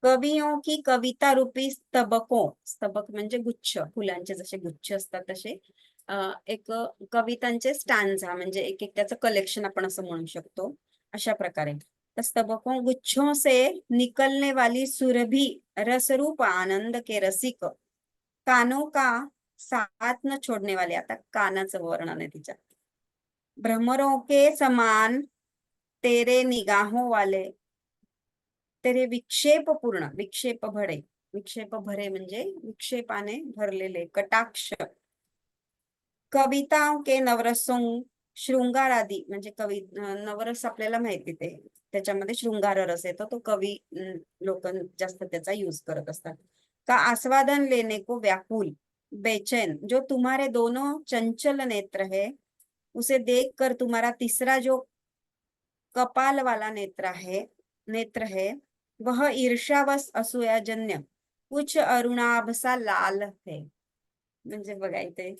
कवियों की कविता रूपी स्तबकों, स्तबक म्हणजे गुच्छ, फुलांचे जसे गुच्छ असतात तसे एक कवितांचे स्टॅन्झा म्हणजे एक एक त्याचं कलेक्शन आपण असं म्हणू शकतो, अशा प्रकारे. तर स्तबकों गुच्छों से निकलने वाली सुरभि रसरूप आनंद के रसिक, कानों का साथ न छोड़ने वाले, आता कानाचं वर्णन आहे तिच्या, भ्रमरों के समान तेरे निगाहों वाले, तेरे विक्षेप पूर्ण, विक्षेप भरे, विक्षेप भरे म्हणजे विक्षेपाने भरलेले कटाक्ष, कविताओं के नवरसों, शृंगार आदी म्हणजे नवरस आपल्याला माहिती ते त्याच्यामध्ये शृंगार रस येतो, तो कवी लोक जास्त त्याचा यूज करत असतात. का आस्वादन लेने को व्याकुल बेचैन, जो तुम्हारे दोनों चंचल नेत्र है उसे देख कर तुम्हारा तीसरा जो कपाल वाला नेत्र है वह ईर्ष्यावश असूयाजन्य कुछ अरुणाभ सा लाल है. म्हणजे बघा इथे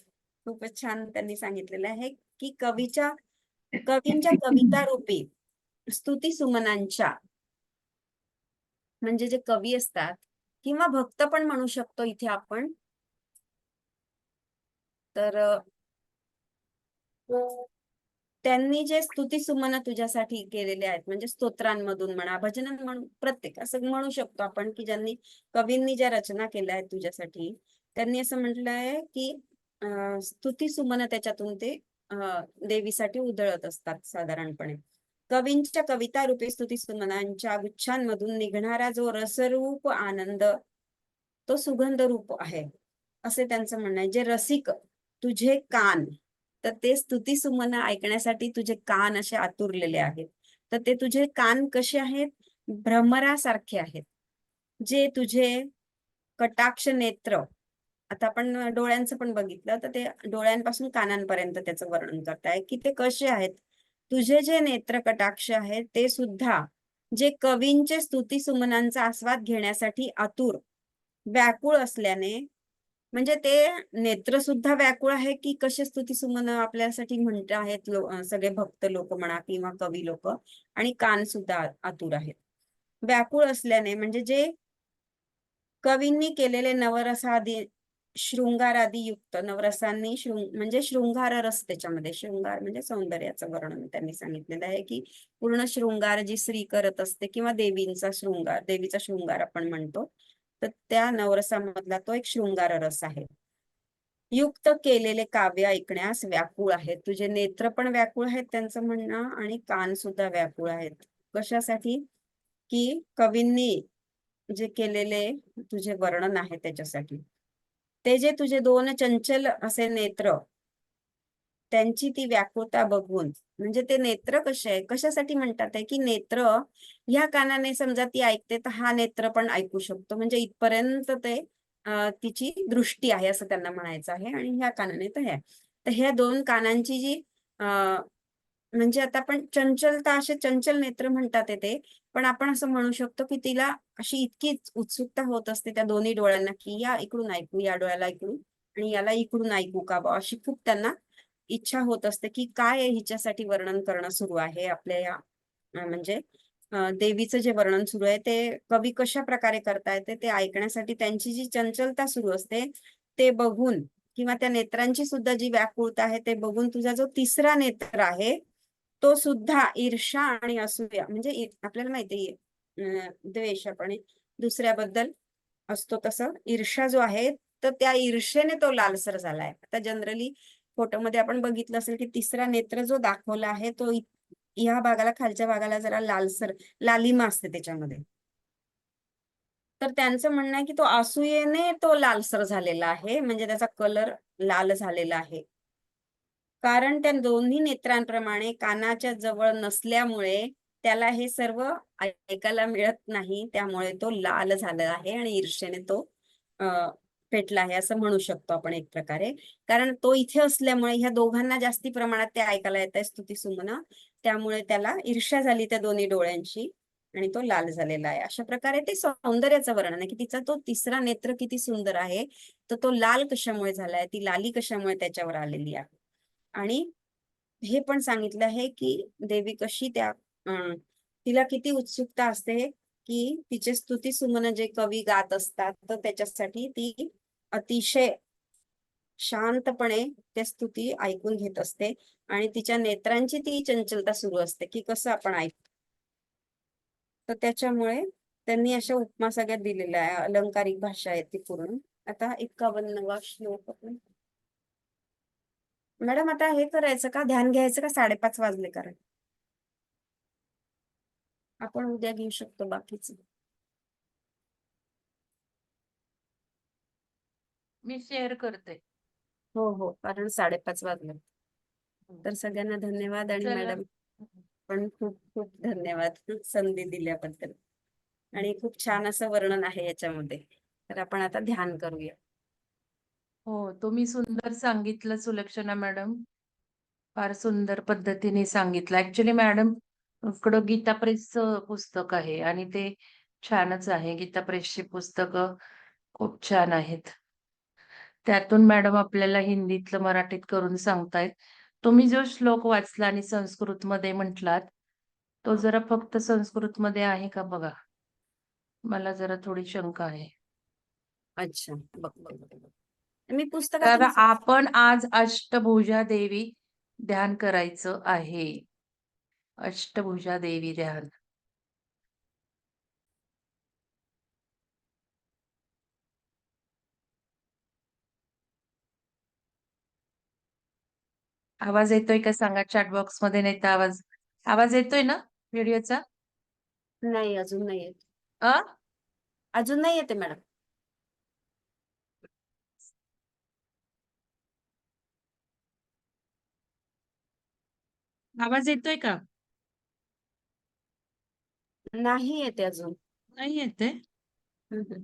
खूपच छान त्यांनी सांगितलेलं आहे की कवींच्या कविता रूपी स्तुती सुमनांच्या, म्हणजे जे कवी असतात किंवा भक्त पण म्हणू शकतो इथे आपण, तर त्यांनी जे स्तुतिसुमन तुझ्यासाठी केलेले आहेत, म्हणजे स्तोत्रांमधून म्हणा, भजनां म्हणून, प्रत्येक असं म्हणू शकतो आपण की ज्यांनी कवींनी ज्या रचना केल्या आहेत तुझ्यासाठी, त्यांनी असं म्हटलंय की स्तुतिसुमन त्याच्यातून ते देवीसाठी उधळत असतात साधारणपणे. कवींच्या कविता रूपी स्तुतिसुमनांच्या गुच्छांमधून निघणारा जो रसरूप आनंद, तो सुगंध रूप आहे, असे त्यांचं म्हणणं आहे. जे रसिक, तुझे कान, तर ते स्तुतिसुमन ऐकण्यासाठी तुझे कान असे आतुरलेले आहेत. तर ते तुझे कान कसे आहेत? भ्रमरासारखे आहेत. जे तुझे कटाक्ष नेत्र, आता आपण डोळ्यांचं पण बघितलं, तर ते डोळ्यांपासून कानांपर्यंत त्याचं वर्णन करताय की ते कसे आहेत. तुझे जे नेत्र कटाक्ष आहेत ते सुद्धा जे कवींचे स्तुतिसुमनांचा आस्वाद घेण्यासाठी आतुर, व्याकुळ असल्याने, म्हणजे ते नेत्र सुद्धा व्याकुळ आहे की कसे स्तुतिसुमन आपल्यासाठी म्हणत आहेत सगळे भक्त लोक म्हणा किंवा कवी लोक, आणि कान सुद्धा आतुर आहेत. व्याकुळ असल्याने म्हणजे जे कवींनी केलेले नवरसादी, शृंगारादी युक्त नवरसांनी, म्हणजे शृंगार रस, त्याच्यामध्ये शृंगार म्हणजे सौंदर्याचं वर्णन त्यांनी सांगितलेलं आहे की पूर्ण शृंगार जी स्त्री करत असते किंवा देवीचा शृंगार आपण म्हणतो, तर त्या नवरसामधला तो एक शृंगार रस आहे. युक्त केलेले काव्य ऐकण्यास व्याकुळ आहेत. तुझे नेत्र पण व्याकुळ आहेत त्यांचं म्हणणं, आणि कान सुद्धा व्याकुळ आहेत. कशासाठी? की कवींनी जे केलेले तुझे वर्णन आहे त्याच्यासाठी. ते जे तुझे दोन चंचल असे नेत्र, त्यांची ती व्याकुळता बघून, म्हणजे ते नेत्र कसे आहे, कशासाठी म्हणतात आहे की नेत्र, ह्या कानाने समजा ती ऐकते तर हा नेत्र पण ऐकू शकतो, म्हणजे इथपर्यंत ते तिची दृष्टी आहे असं त्यांना म्हणायचं आहे. आणि ह्या कानाने तर ह्या, तर ह्या दोन कानांची जी म्हणजे आता आपण चंचलता, असे चंचल नेत्र म्हणतात ते, पण आपण असं म्हणू शकतो की तिला अशी इतकी उत्सुकता होत असते त्या दोन्ही डोळ्यांना की या इकडून ऐकू, या डोळ्याला इकडून, आणि याला इकडून ऐकू का बा, अशी खूप त्यांना इच्छा होत असते की काय हिच्यासाठी वर्णन करणं सुरू आहे आपल्या या म्हणजे देवीचं जे वर्णन सुरू आहे ते कवी कशा प्रकारे करतायत ते ऐकण्यासाठी त्यांची जी चंचलता सुरू असते ते बघून, किंवा त्या नेत्रांची सुद्धा जी व्याकुळता आहे ते बघून, तुझा जो तिसरा नेत्र आहे तो सुद्धा ईर्ष्या आणि असूया, म्हणजे आपल्याला माहितीये द्वेष आपण दुसऱ्याबद्दल असतो, तसं ईर्ष्या जो आहे, तर त्या ईर्षेने तो लालसर झालाय. आता जनरली फोटोमध्ये आपण बघितलं असेल की तिसरा नेत्र जो दाखवला आहे तो ह्या भागाला, खालच्या भागाला जरा लालसर लालिमा असते त्याच्यामध्ये. तर त्यांचं म्हणणं आहे की तो असूयेने तो लालसर झालेला आहे, म्हणजे त्याचा कलर लाल झालेला आहे. कारण त्या दोन्ही नेत्रांप्रमाणे कानाच्या जवळ नसल्यामुळे त्याला हे सर्व ऐकायला मिळत नाही, त्यामुळे तो लाल झाला आहे आणि ईर्ष्येने तो पेटला आहे असं म्हणू शकतो आपण एक प्रकारे. कारण तो इथे असल्यामुळे ह्या दोघांना जास्ती प्रमाणात ते ऐकायला येत आहे स्तुतिसुमन, त्यामुळे त्याला ईर्ष्या झाली त्या दोन्ही डोळ्यांची आणि तो लाल झालेला आहे. अशा प्रकारे ते सौंदर्याचं वर्णन आहे की तिचा तो तिसरा नेत्र किती सुंदर आहे, तर तो लाल कशामुळे झालाय, ती लाली कशामुळे त्याच्यावर आलेली आहे. आणि हे पण सांगितलं आहे की देवी कशी त्या तिला किती उत्सुकता असते की तिचे स्तुतिसुमन जे कवी गात असतात, तर त्याच्यासाठी ती अतिशय शांतपणे त्या स्तुती ऐकून घेत असते, आणि तिच्या नेत्रांची ती चंचलता सुरू असते की कसं आपण ऐकतो. तर त्याच्यामुळे त्यांनी अशा उपमा सगळ्यात दिलेल्या आहे. अलंकारिक भाषा आहे ती पूर्ण. आता 51वा श्लोक आपण, मॅडम आता हे करायचं का, ध्यान घ्यायचं का? 5:30 वाजले, कारण आपण उद्या घेऊ शकतो बाकीच. मी शेअर करते. हो हो, कारण 5:30 वाजले. तर सगळ्यांना धन्यवाद, आणि चला. मॅडम पण खूप खूप धन्यवाद संधी दिल्याबद्दल. आणि खूप छान असं वर्णन आहे याच्यामध्ये. तर आपण आता ध्यान करूया. हो, तुम्ही सुंदर सांगितलं सुलक्षणा मॅडम. फार सुंदर पद्धतीने सांगितलं. ऍक्च्युली मॅडम इकडं गीता प्रेसचं पुस्तक आहे आणि ते छानच आहे. गीता प्रेसची पुस्तकं खूप छान आहेत. त्यातून मॅडम आपल्याला हिंदीतलं मराठीत करून सांगतायत. तुम्ही जो श्लोक वाचला आणि संस्कृत मध्ये म्हटलात, तो जरा फक्त संस्कृत मध्ये आहे का बघा. मला जरा थोडी शंका आहे. अच्छा, बघ बघ बघ. मी तर पुस्तकातून आपण आज अष्टभुजा देवी ध्यान करायचं आहे. अष्टभुजा देवी ध्यान. आवाज येतोय का सांगा चॅट बॉक्स मध्ये, नाही तर आवाज येतोय ना व्हिडिओचा? नाही, अजून नाही येत. अ अजून नाही येते मॅडम. आवाज येतोय का? नाही येते अजून. नाही येते. हम्म.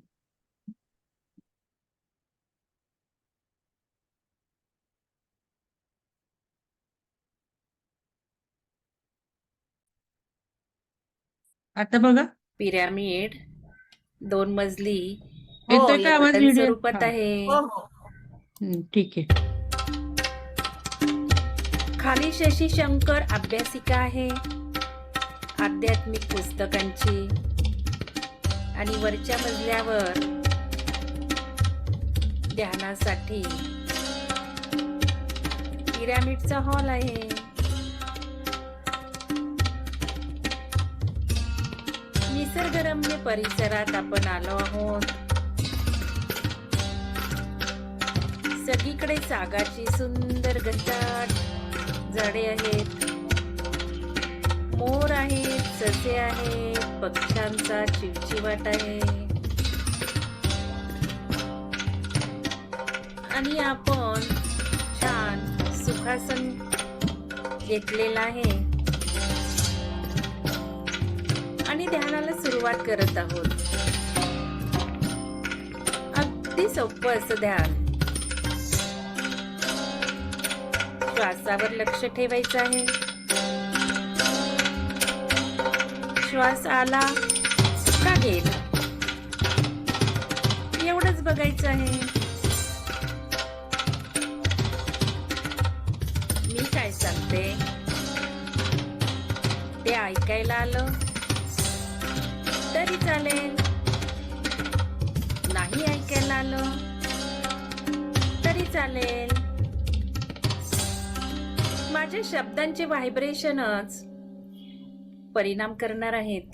आता बघा. पिरॅमिड 2 मजली हो, येतोय का येतोय. आवाज पटन व्हिडिओ? स्वरूपात आहे. हो हो. ठीक आहे. खाली शशी शंकर अभ्यासिका आहे आध्यात्मिक पुस्तकांची, आणि वरच्या मजल्यावर ध्यानासाठी पिरॅमिडचा हॉल आहे. निसर्गरम्य परिसरात आपण आलो आहोत. सगळीकडे सागाची सुंदर घनदाट झाडे आहेत, मोर आहेत, ससे आहेत, पक्ष्यांचा चिवचिवाट आहे, आणि आपण छान सुखासन घेतलेला आहे आणि ध्यानाला सुरुवात करत आहोत. अगदी सोपं असं ध्यान. श्वासावर लक्ष ठेवायचं आहे. श्वास आला का गेला एवढंच बघायचं आहे. मी काय सांगते ते ऐकायला आलं तरी चालेल, नाही ऐकायला आलं तरी चालेल. माझ्या शब्दांचे व्हायब्रेशनच परिणाम करणार आहेत.